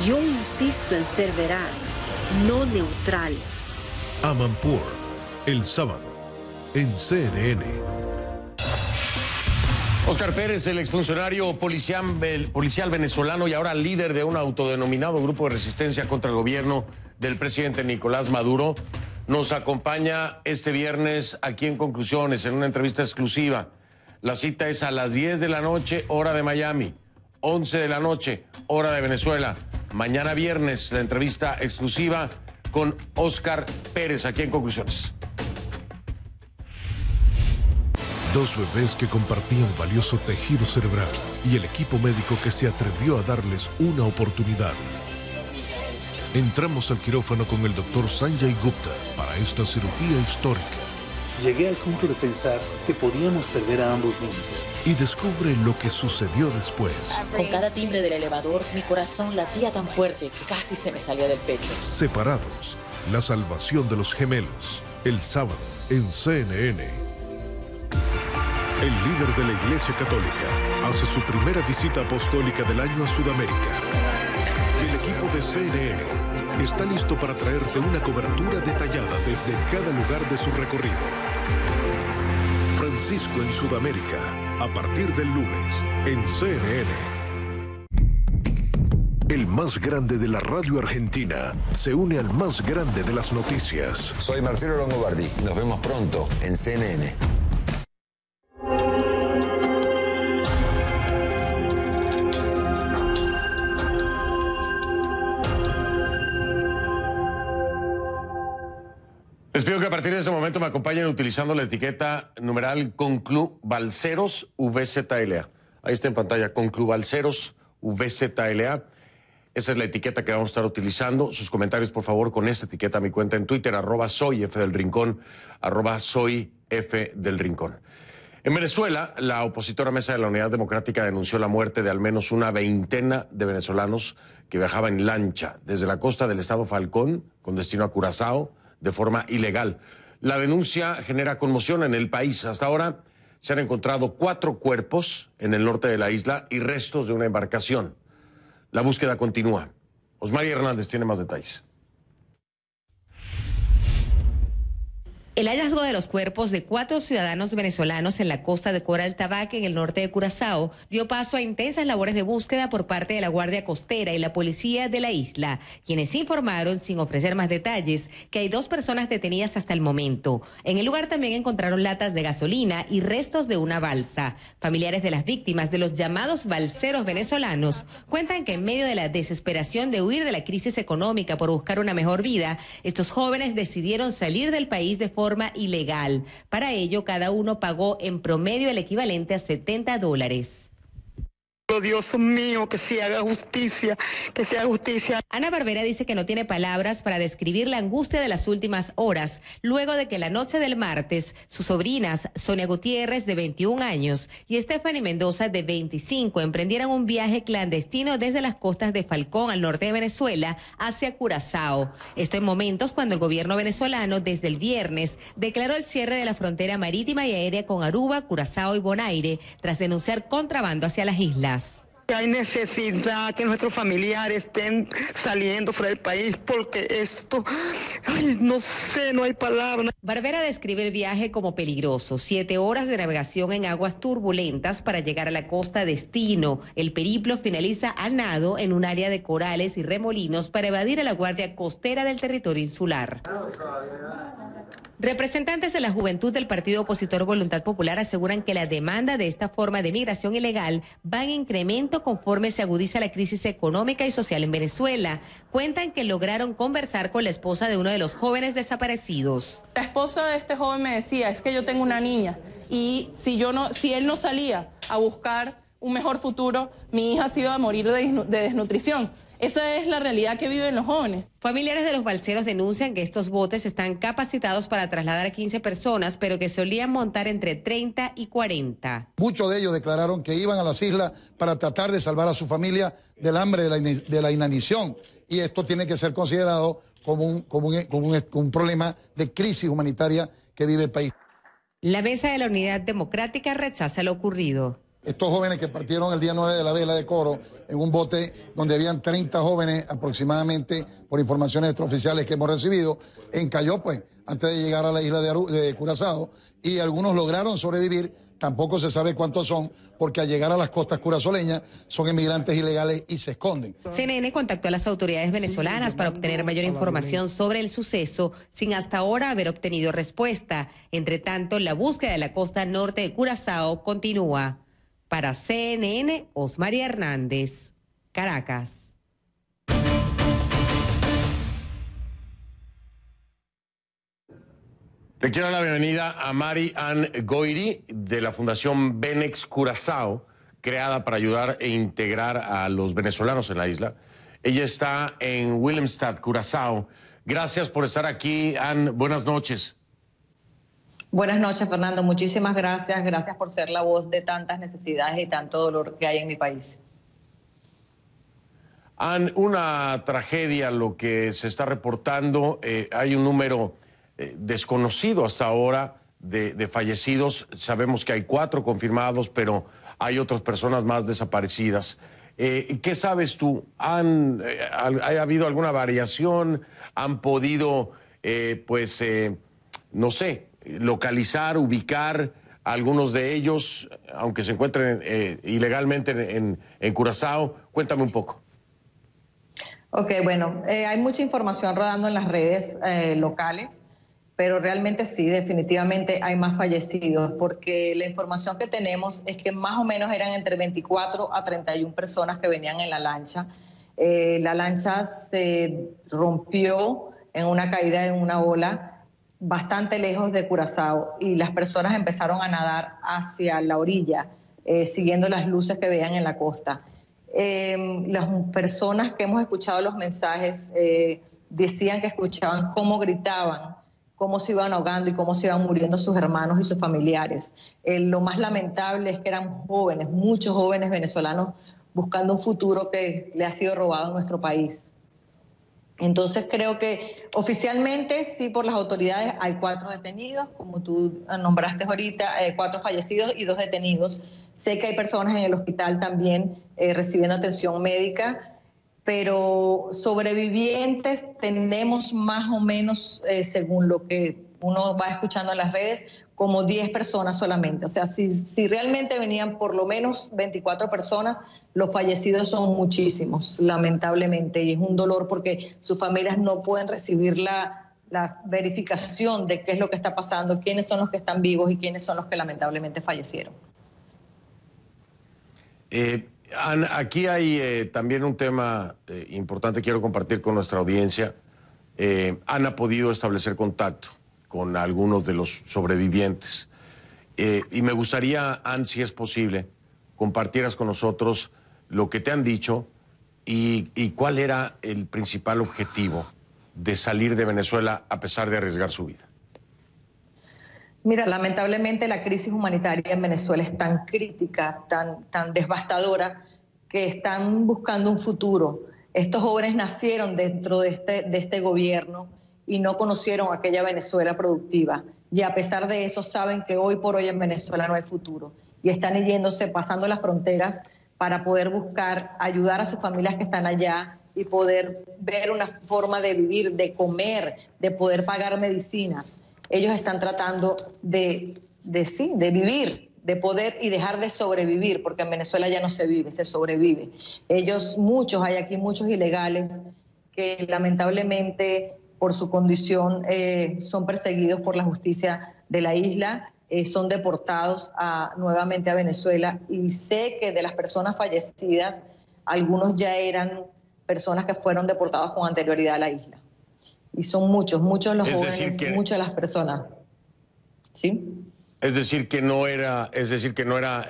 Yo insisto en ser veraz, no neutral. Amanpour, el sábado, en CNN. Óscar Pérez, el exfuncionario policial venezolano y ahora líder de un autodenominado grupo de resistencia contra el gobierno del presidente Nicolás Maduro, nos acompaña este viernes aquí en Conclusiones, en una entrevista exclusiva. La cita es a las 10 de la noche, hora de Miami, 11 de la noche, hora de Venezuela. Mañana viernes, la entrevista exclusiva con Óscar Pérez, aquí en Conclusiones. Dos bebés que compartían valioso tejido cerebral y el equipo médico que se atrevió a darles una oportunidad. Entramos al quirófano con el doctor Sanjay Gupta para esta cirugía histórica. Llegué al punto de pensar que podíamos perder a ambos niños. Y descubre lo que sucedió después. Con cada timbre del elevador, mi corazón latía tan fuerte que casi se me salía del pecho. Separados, la salvación de los gemelos. El sábado en CNN. El líder de la Iglesia Católica hace su primera visita apostólica del año a Sudamérica. El equipo de CNN está listo para traerte una cobertura detallada desde cada lugar de su recorrido. Francisco en Sudamérica, a partir del lunes, en CNN. El más grande de la radio argentina se une al más grande de las noticias. Soy Marcelo Longobardi. Nos vemos pronto en CNN. Les pido que a partir de ese momento me acompañen utilizando la etiqueta numeral Conclubalceros VZLA. Ahí está en pantalla, Conclubalceros VZLA. Esa es la etiqueta que vamos a estar utilizando. Sus comentarios, por favor, con esta etiqueta a mi cuenta en Twitter, @soyfdelrincón, @soyfdelrincón. En Venezuela, la opositora Mesa de la Unidad Democrática denunció la muerte de al menos una veintena de venezolanos que viajaban en lancha desde la costa del estado Falcón con destino a Curazao de forma ilegal. La denuncia genera conmoción en el país. Hasta ahora se han encontrado 4 cuerpos en el norte de la isla y restos de una embarcación. La búsqueda continúa. Osmari Hernández tiene más detalles. El hallazgo de los cuerpos de 4 ciudadanos venezolanos en la costa de Coral Tabaque, en el norte de Curazao, dio paso a intensas labores de búsqueda por parte de la Guardia Costera y la policía de la isla, quienes informaron, sin ofrecer más detalles, que hay 2 personas detenidas hasta el momento. En el lugar también encontraron latas de gasolina y restos de una balsa. Familiares de las víctimas de los llamados balseros venezolanos cuentan que en medio de la desesperación de huir de la crisis económica por buscar una mejor vida, estos jóvenes decidieron salir del país de forma ilegal. Para ello, cada uno pagó en promedio el equivalente a $70. Dios mío, que se haga justicia, que se haga justicia. Ana Barbera dice que no tiene palabras para describir la angustia de las últimas horas, luego de que la noche del martes, sus sobrinas, Sonia Gutiérrez, de 21 años, y Stephanie Mendoza, de 25, emprendieran un viaje clandestino desde las costas de Falcón, al norte de Venezuela, hacia Curazao. Esto en momentos cuando el gobierno venezolano, desde el viernes, declaró el cierre de la frontera marítima y aérea con Aruba, Curazao y Bonaire, tras denunciar contrabando hacia las islas. Hay necesidad que nuestros familiares estén saliendo fuera del país porque esto, ay, no sé, no hay palabras. Barbera describe el viaje como peligroso, 7 horas de navegación en aguas turbulentas para llegar a la costa destino. El periplo finaliza a nado en un área de corales y remolinos para evadir a la Guardia Costera del territorio insular. Representantes de la juventud del partido opositor Voluntad Popular aseguran que la demanda de esta forma de migración ilegal va en incremento conforme se agudiza la crisis económica y social en Venezuela. Cuentan que lograron conversar con la esposa de uno de los jóvenes desaparecidos. La esposa de este joven me decía, es que yo tengo una niña y si él no salía a buscar un mejor futuro, mi hija se iba a morir de desnutrición. Esa es la realidad que viven los jóvenes. Familiares de los balseros denuncian que estos botes están capacitados para trasladar a 15 personas, pero que solían montar entre 30 y 40. Muchos de ellos declararon que iban a las islas para tratar de salvar a su familia del hambre, de la inanición. Y esto tiene que ser considerado como un problema de crisis humanitaria que vive el país. La Mesa de la Unidad Democrática rechaza lo ocurrido. Estos jóvenes que partieron el día 9 de la vela de Coro en un bote donde habían 30 jóvenes aproximadamente, por informaciones extraoficiales que hemos recibido, encalló pues antes de llegar a la isla de Curazao, y algunos lograron sobrevivir. Tampoco se sabe cuántos son, porque al llegar a las costas curazoleñas son inmigrantes ilegales y se esconden. CNN contactó a las autoridades venezolanas para obtener mayor información sobre el suceso, sin hasta ahora haber obtenido respuesta. Entre tanto, la búsqueda de la costa norte de Curazao continúa. Para CNN, Osmaría Hernández, Caracas. Le quiero dar la bienvenida a Mari Ann Goiri de la Fundación Benex Curazao, creada para ayudar e integrar a los venezolanos en la isla. Ella está en Willemstad, Curazao. Gracias por estar aquí, Ann. Buenas noches. Buenas noches, Fernando. Muchísimas gracias. Gracias por ser la voz de tantas necesidades y tanto dolor que hay en mi país. Ann, una tragedia lo que se está reportando. Hay un número desconocido hasta ahora de fallecidos. Sabemos que hay 4 confirmados, pero hay otras personas más desaparecidas. ¿Qué sabes tú? ¿Ha habido alguna variación? ¿Han podido, no sé, localizar, ubicar a algunos de ellos, aunque se encuentren ilegalmente en Curazao? Cuéntame un poco. Ok, bueno, hay mucha información rodando en las redes locales, pero realmente sí, definitivamente hay más fallecidos, porque la información que tenemos es que más o menos eran entre 24 a 31 personas que venían en la lancha. La lancha se rompió en una caída en una ola bastante lejos de Curazao y las personas empezaron a nadar hacia la orilla, siguiendo las luces que veían en la costa. Las personas que hemos escuchado los mensajes decían que escuchaban cómo gritaban, cómo se iban ahogando y cómo se iban muriendo sus hermanos y sus familiares. Lo más lamentable es que eran jóvenes, muchos jóvenes venezolanos buscando un futuro que le ha sido robado a nuestro país. Entonces creo que oficialmente sí, por las autoridades hay 4 detenidos, como tú nombraste ahorita, 4 fallecidos y 2 detenidos. Sé que hay personas en el hospital también recibiendo atención médica, pero sobrevivientes tenemos más o menos, según lo que uno va escuchando en las redes, como 10 personas solamente. O sea, si realmente venían por lo menos 24 personas, los fallecidos son muchísimos, lamentablemente. Y es un dolor porque sus familias no pueden recibir la verificación de qué es lo que está pasando, quiénes son los que están vivos y quiénes son los que lamentablemente fallecieron. Ana, aquí hay también un tema importante que quiero compartir con nuestra audiencia. Han podido establecer contacto con algunos de los sobrevivientes. Y me gustaría, Ann, si es posible, compartieras con nosotros lo que te han dicho y cuál era el principal objetivo de salir de Venezuela a pesar de arriesgar su vida. Mira, lamentablemente la crisis humanitaria en Venezuela es tan crítica, tan devastadora, que están buscando un futuro. Estos jóvenes nacieron dentro de este gobierno y no conocieron aquella Venezuela productiva. Y a pesar de eso saben que hoy por hoy en Venezuela no hay futuro. Y están yéndose, pasando las fronteras para poder buscar, ayudar a sus familias que están allá y poder ver una forma de vivir, de comer, de poder pagar medicinas. Ellos están tratando de vivir, de poder y dejar de sobrevivir, porque en Venezuela ya no se vive, se sobrevive. Hay aquí muchos ilegales que lamentablemente por su condición son perseguidos por la justicia de la isla, son deportados nuevamente a Venezuela, y sé que de las personas fallecidas, algunos ya eran personas que fueron deportados con anterioridad a la isla. Y son muchos los jóvenes, muchas de las personas. ¿Sí? Es decir, que no era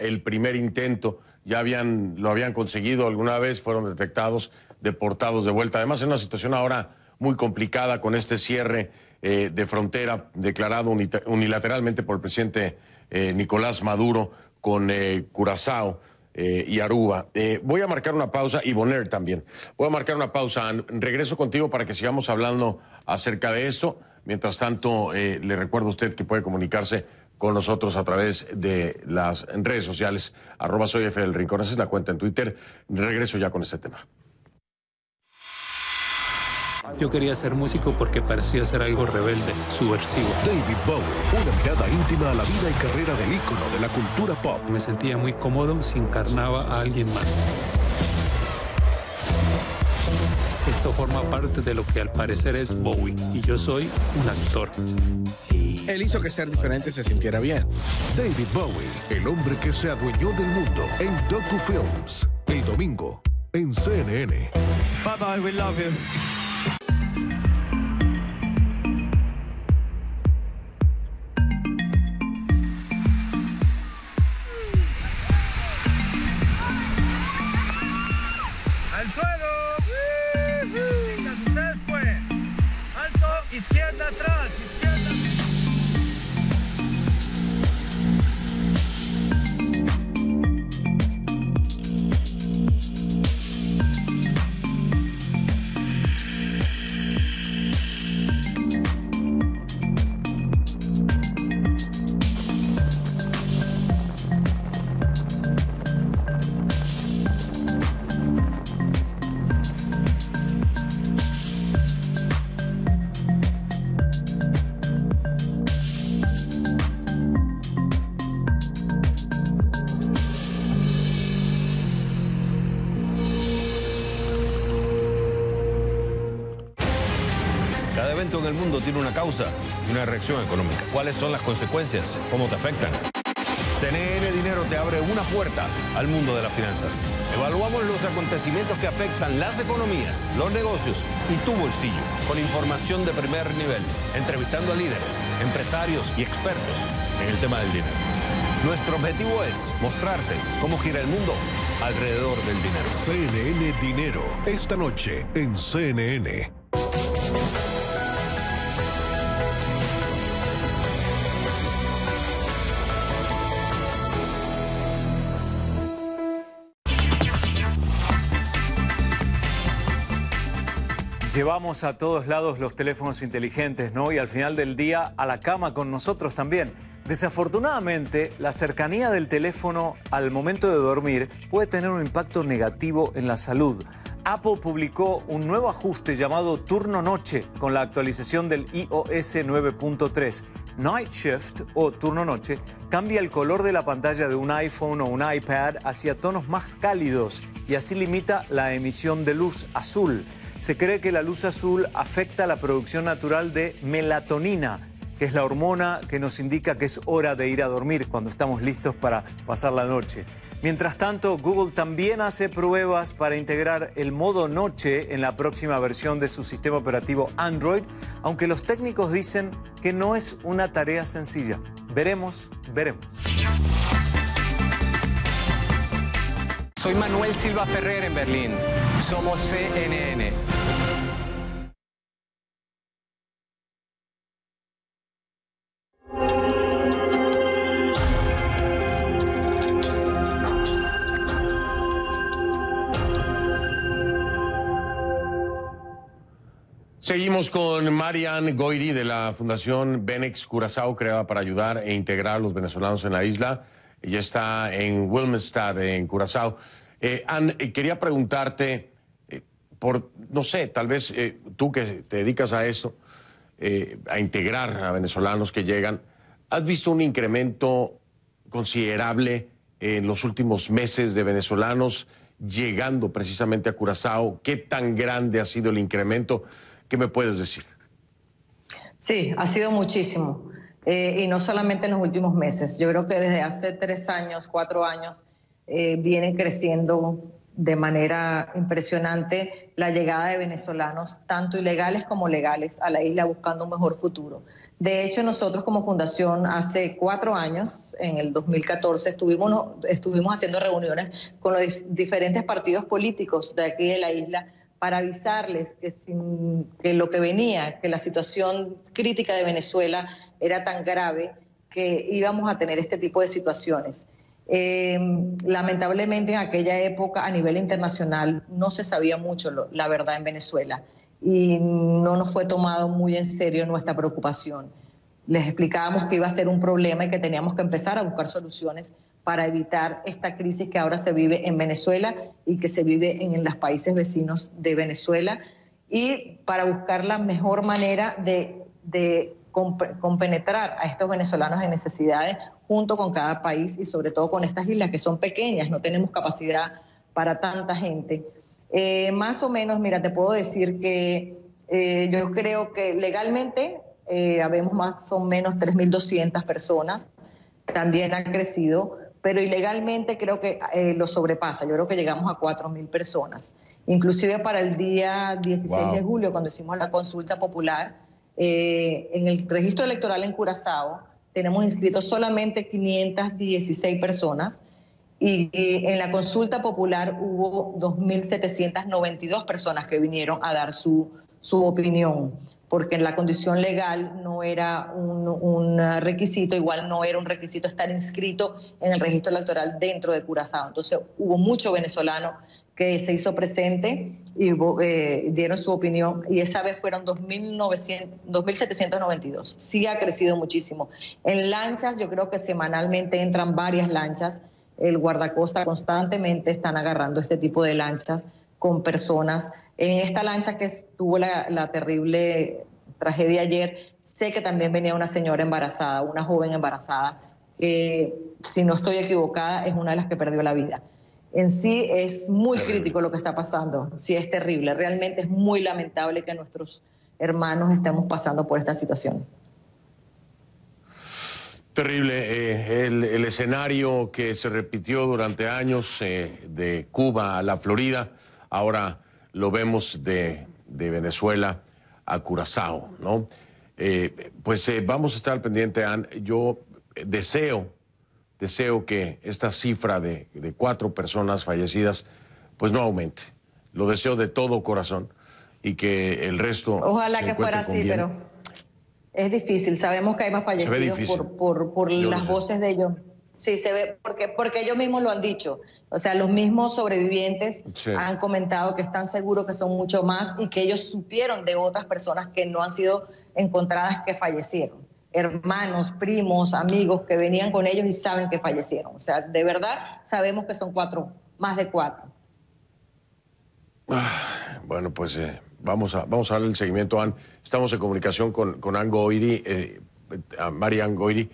el primer intento, lo habían conseguido alguna vez, fueron detectados, deportados de vuelta. Además, en una situación ahora muy complicada con este cierre de frontera declarado unilateralmente por el presidente Nicolás Maduro con Curazao y Aruba. Voy a marcar una pausa, y Bonaire también. Voy a marcar una pausa. Regreso contigo para que sigamos hablando acerca de esto. Mientras tanto, le recuerdo a usted que puede comunicarse con nosotros a través de las redes sociales, @soyfdelrincón. Esa es la cuenta en Twitter. Regreso ya con este tema. Yo quería ser músico porque parecía ser algo rebelde, subversivo. David Bowie, una mirada íntima a la vida y carrera del ícono de la cultura pop. Me sentía muy cómodo si encarnaba a alguien más. Esto forma parte de lo que al parecer es Bowie, y yo soy un actor. Él hizo que ser diferente se sintiera bien. David Bowie, el hombre que se adueñó del mundo, en DocuFilms, el domingo, en CNN. Bye bye, we love you. ¡Al suelo! Mientras ustedes pueden. Alto, izquierda atrás, izquierda. En el mundo tiene una causa y una reacción económica. ¿Cuáles son las consecuencias? ¿Cómo te afectan? CNN Dinero te abre una puerta al mundo de las finanzas. Evaluamos los acontecimientos que afectan las economías, los negocios y tu bolsillo, con información de primer nivel, entrevistando a líderes, empresarios y expertos en el tema del dinero. Nuestro objetivo es mostrarte cómo gira el mundo alrededor del dinero. CNN Dinero, esta noche en CNN. Llevamos a todos lados los teléfonos inteligentes, ¿no? Y al final del día a la cama con nosotros también. Desafortunadamente, la cercanía del teléfono al momento de dormir puede tener un impacto negativo en la salud. Apple publicó un nuevo ajuste llamado Turno Noche con la actualización del iOS 9.3. Night Shift o Turno Noche cambia el color de la pantalla de un iPhone o un iPad hacia tonos más cálidos y así limita la emisión de luz azul. Se cree que la luz azul afecta la producción natural de melatonina, que es la hormona que nos indica que es hora de ir a dormir cuando estamos listos para pasar la noche. Mientras tanto, Google también hace pruebas para integrar el modo noche en la próxima versión de su sistema operativo Android, aunque los técnicos dicen que no es una tarea sencilla. Veremos. Soy Manuel Silva Ferrer en Berlín. Somos CNN. Seguimos con Marian Goiri de la Fundación Benex Curazao, creada para ayudar e integrar a los venezolanos en la isla. Ella está en Willemstad, en Curazao. Ann, quería preguntarte, no sé, tal vez tú que te dedicas a esto, a integrar a venezolanos que llegan, ¿has visto un incremento considerable en los últimos meses de venezolanos llegando precisamente a Curazao? ¿Qué tan grande ha sido el incremento? ¿Qué me puedes decir? Sí, ha sido muchísimo. Y no solamente en los últimos meses. Yo creo que desde hace 3 años, 4 años, viene creciendo de manera impresionante la llegada de venezolanos, tanto ilegales como legales, a la isla buscando un mejor futuro. De hecho, nosotros como fundación hace 4 años, en el 2014, estuvimos haciendo reuniones con los diferentes partidos políticos de aquí de la isla para avisarles que lo que venía, que la situación crítica de Venezuela era tan grave que íbamos a tener este tipo de situaciones. Lamentablemente en aquella época a nivel internacional no se sabía mucho la verdad en Venezuela y no nos fue tomado muy en serio nuestra preocupación. Les explicábamos que iba a ser un problema y que teníamos que empezar a buscar soluciones para evitar esta crisis que ahora se vive en Venezuela y que se vive en los países vecinos de Venezuela, y para buscar la mejor manera de compenetrar a estos venezolanos en necesidades junto con cada país y sobre todo con estas islas que son pequeñas, no tenemos capacidad para tanta gente. Más o menos, mira, te puedo decir que yo creo que legalmente habemos más o menos 3.200 personas, también han crecido, pero ilegalmente creo que lo sobrepasa. Yo creo que llegamos a 4.000 personas. Inclusive para el día 16 de julio, cuando hicimos la consulta popular, en el registro electoral en Curazao tenemos inscritos solamente 516 personas y en la consulta popular hubo 2.792 personas que vinieron a dar su opinión, porque en la condición legal no era un requisito, igual no era un requisito estar inscrito en el registro electoral dentro de Curazao. Entonces hubo mucho venezolano que se hizo presente y dieron su opinión, y esa vez fueron 2.792. Sí ha crecido muchísimo. En lanchas, yo creo que semanalmente entran varias lanchas. El guardacosta constantemente están agarrando este tipo de lanchas con personas. En esta lancha que tuvo la terrible tragedia ayer, sé que también venía una señora embarazada, una joven embarazada, que si no estoy equivocada es una de las que perdió la vida. En sí es muy crítico lo que está pasando, sí es terrible, realmente es muy lamentable que nuestros hermanos estemos pasando por esta situación. Terrible, el escenario que se repitió durante años de Cuba a la Florida, ahora lo vemos de Venezuela a Curazao, ¿no? Vamos a estar al pendiente, Ann. Yo deseo que esta cifra de 4 personas fallecidas pues no aumente. Lo deseo de todo corazón y que el resto... Ojalá que fuera así, pero es difícil. Sabemos que hay más fallecidos por las voces de ellos. Sí, se ve, porque ellos mismos lo han dicho. O sea, los mismos sobrevivientes han comentado que están seguros que son mucho más y que ellos supieron de otras personas que no han sido encontradas que fallecieron. Hermanos, primos, amigos que venían con ellos y saben que fallecieron. O sea, de verdad sabemos que son 4, más de 4. Bueno, pues vamos a darle el seguimiento, Ann. Estamos en comunicación con Ann Goiri, Marian Goiri,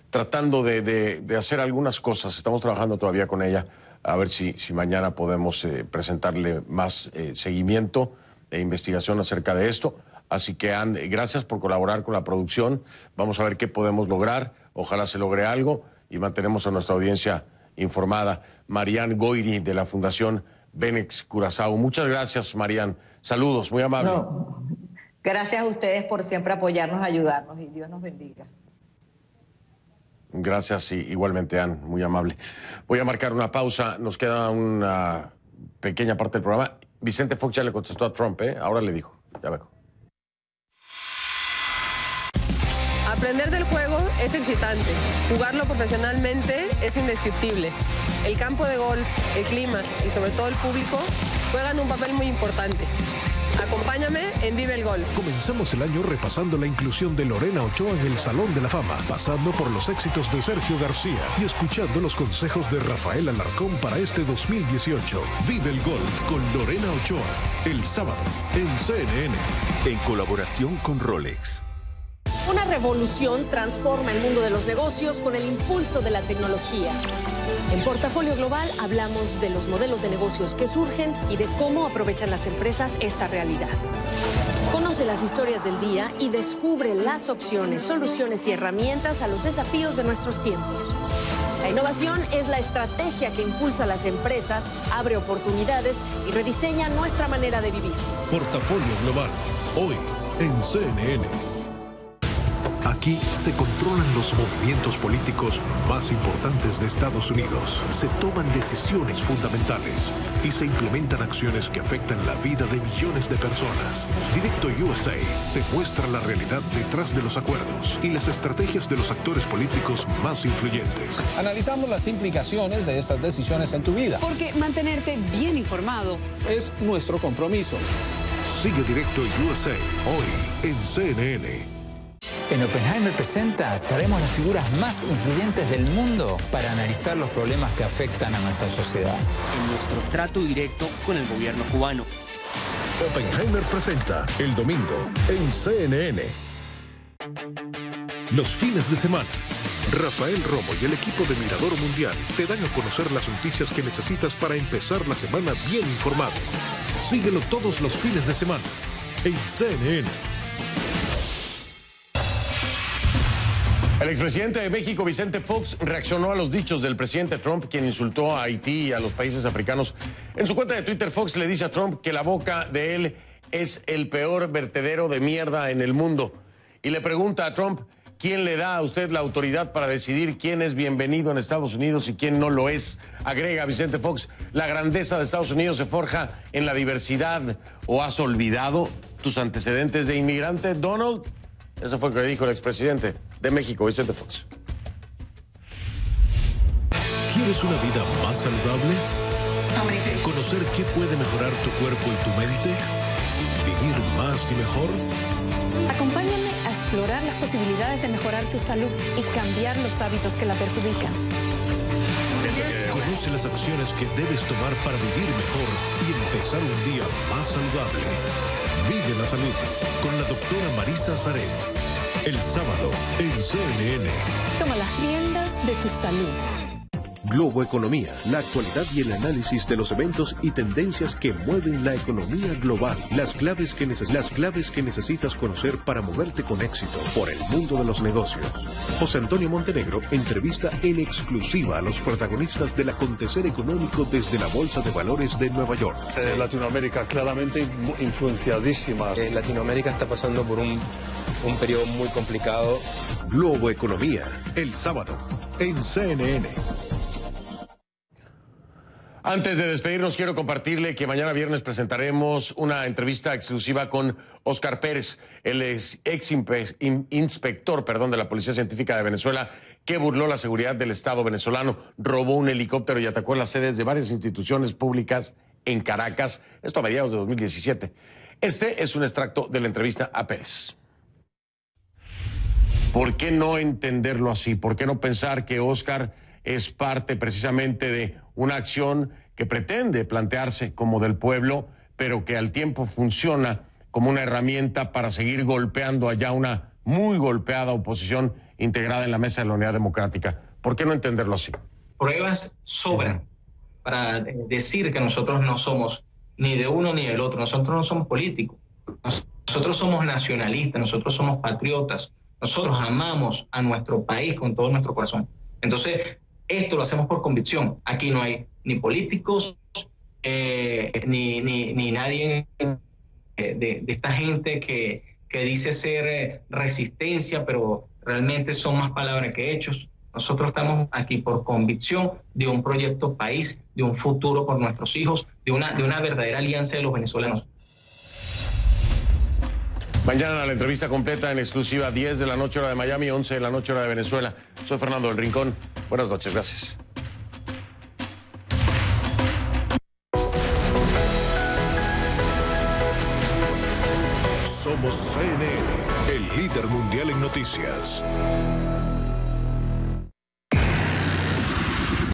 tratando de hacer algunas cosas. Estamos trabajando todavía con ella, a ver si mañana podemos presentarle más seguimiento e investigación acerca de esto. Así que, Ann, gracias por colaborar con la producción. Vamos a ver qué podemos lograr. Ojalá se logre algo y mantenemos a nuestra audiencia informada. Marian Goiri, de la Fundación Benex Curazao. Muchas gracias, Marian. Saludos, muy amable. No, gracias a ustedes por siempre apoyarnos, ayudarnos, y Dios nos bendiga. Gracias, y igualmente, Ann, muy amable. Voy a marcar una pausa, nos queda una pequeña parte del programa. Vicente Fox ya le contestó a Trump, ahora le dijo, ya vengo. Aprender del juego es excitante, jugarlo profesionalmente es indescriptible. El campo de golf, el clima y sobre todo el público juegan un papel muy importante. Acompáñame en Vive el Golf. Comenzamos el año repasando la inclusión de Lorena Ochoa en el Salón de la Fama, pasando por los éxitos de Sergio García y escuchando los consejos de Rafael Alarcón para este 2018. Vive el Golf con Lorena Ochoa, el sábado en CNN. En colaboración con Rolex. Una revolución transforma el mundo de los negocios con el impulso de la tecnología. En Portafolio Global hablamos de los modelos de negocios que surgen y de cómo aprovechan las empresas esta realidad. Conoce las historias del día y descubre las opciones, soluciones y herramientas a los desafíos de nuestros tiempos. La innovación es la estrategia que impulsa a las empresas, abre oportunidades y rediseña nuestra manera de vivir. Portafolio Global, hoy en CNN. Aquí se controlan los movimientos políticos más importantes de Estados Unidos. Se toman decisiones fundamentales y se implementan acciones que afectan la vida de millones de personas. Directo USA te muestra la realidad detrás de los acuerdos y las estrategias de los actores políticos más influyentes. Analizamos las implicaciones de estas decisiones en tu vida. Porque mantenerte bien informado es nuestro compromiso. Sigue Directo USA hoy en CNN. En Oppenheimer Presenta traemos las figuras más influyentes del mundo para analizar los problemas que afectan a nuestra sociedad. En nuestro trato directo con el gobierno cubano. Oppenheimer Presenta el domingo en CNN. Los fines de semana, Rafael Romo y el equipo de Mirador Mundial te dan a conocer las noticias que necesitas para empezar la semana bien informado. Síguelo todos los fines de semana en CNN. El expresidente de México, Vicente Fox, reaccionó a los dichos del presidente Trump, quien insultó a Haití y a los países africanos. En su cuenta de Twitter, Fox le dice a Trump que la boca de él es el peor vertedero de mierda en el mundo. Y le pregunta a Trump, ¿quién le da a usted la autoridad para decidir quién es bienvenido en Estados Unidos y quién no lo es? Agrega Vicente Fox, la grandeza de Estados Unidos se forja en la diversidad. ¿O has olvidado tus antecedentes de inmigrante, Donald? Eso fue lo que dijo el expresidente de México, Vicente Fox. ¿Quieres una vida más saludable? ¿Conocer qué puede mejorar tu cuerpo y tu mente? ¿Vivir más y mejor? Acompáñame a explorar las posibilidades de mejorar tu salud y cambiar los hábitos que la perjudican. Conoce las acciones que debes tomar para vivir mejor y empezar un día más saludable. Vive la salud con la doctora Marisa Zaret. El sábado en CNN. Toma las riendas de tu salud. Globo Economía, la actualidad y el análisis de los eventos y tendencias que mueven la economía global. Las claves que necesitas conocer para moverte con éxito por el mundo de los negocios. José Antonio Montenegro entrevista en exclusiva a los protagonistas del acontecer económico desde la Bolsa de Valores de Nueva York. Latinoamérica claramente influenciadísima. Latinoamérica está pasando por un periodo muy complicado. Globo Economía, el sábado en CNN. Antes de despedirnos, quiero compartirle que mañana viernes presentaremos una entrevista exclusiva con Oscar Pérez, el ex inspector de la Policía Científica de Venezuela, que burló la seguridad del Estado venezolano, robó un helicóptero y atacó las sedes de varias instituciones públicas en Caracas, esto a mediados de 2017. Este es un extracto de la entrevista a Pérez. ¿Por qué no entenderlo así? ¿Por qué no pensar que Oscar es parte precisamente de una acción que pretende plantearse como del pueblo, pero que al tiempo funciona como una herramienta para seguir golpeando allá una muy golpeada oposición integrada en la Mesa de la Unidad Democrática. ¿Por qué no entenderlo así? Pruebas sobran para decir que nosotros no somos ni de uno ni del otro. Nosotros no somos políticos. Nosotros somos nacionalistas, nosotros somos patriotas. Nosotros amamos a nuestro país con todo nuestro corazón. Entonces, esto lo hacemos por convicción. Aquí no hay ni políticos, ni nadie de esta gente que dice ser resistencia, pero realmente son más palabras que hechos. Nosotros estamos aquí por convicción de un proyecto país, de un futuro por nuestros hijos, de una verdadera alianza de los venezolanos. Mañana la entrevista completa en exclusiva, 10 de la noche hora de Miami, 11 de la noche hora de Venezuela. Soy Fernando del Rincón. Buenas noches, gracias. Somos CNN, el líder mundial en noticias.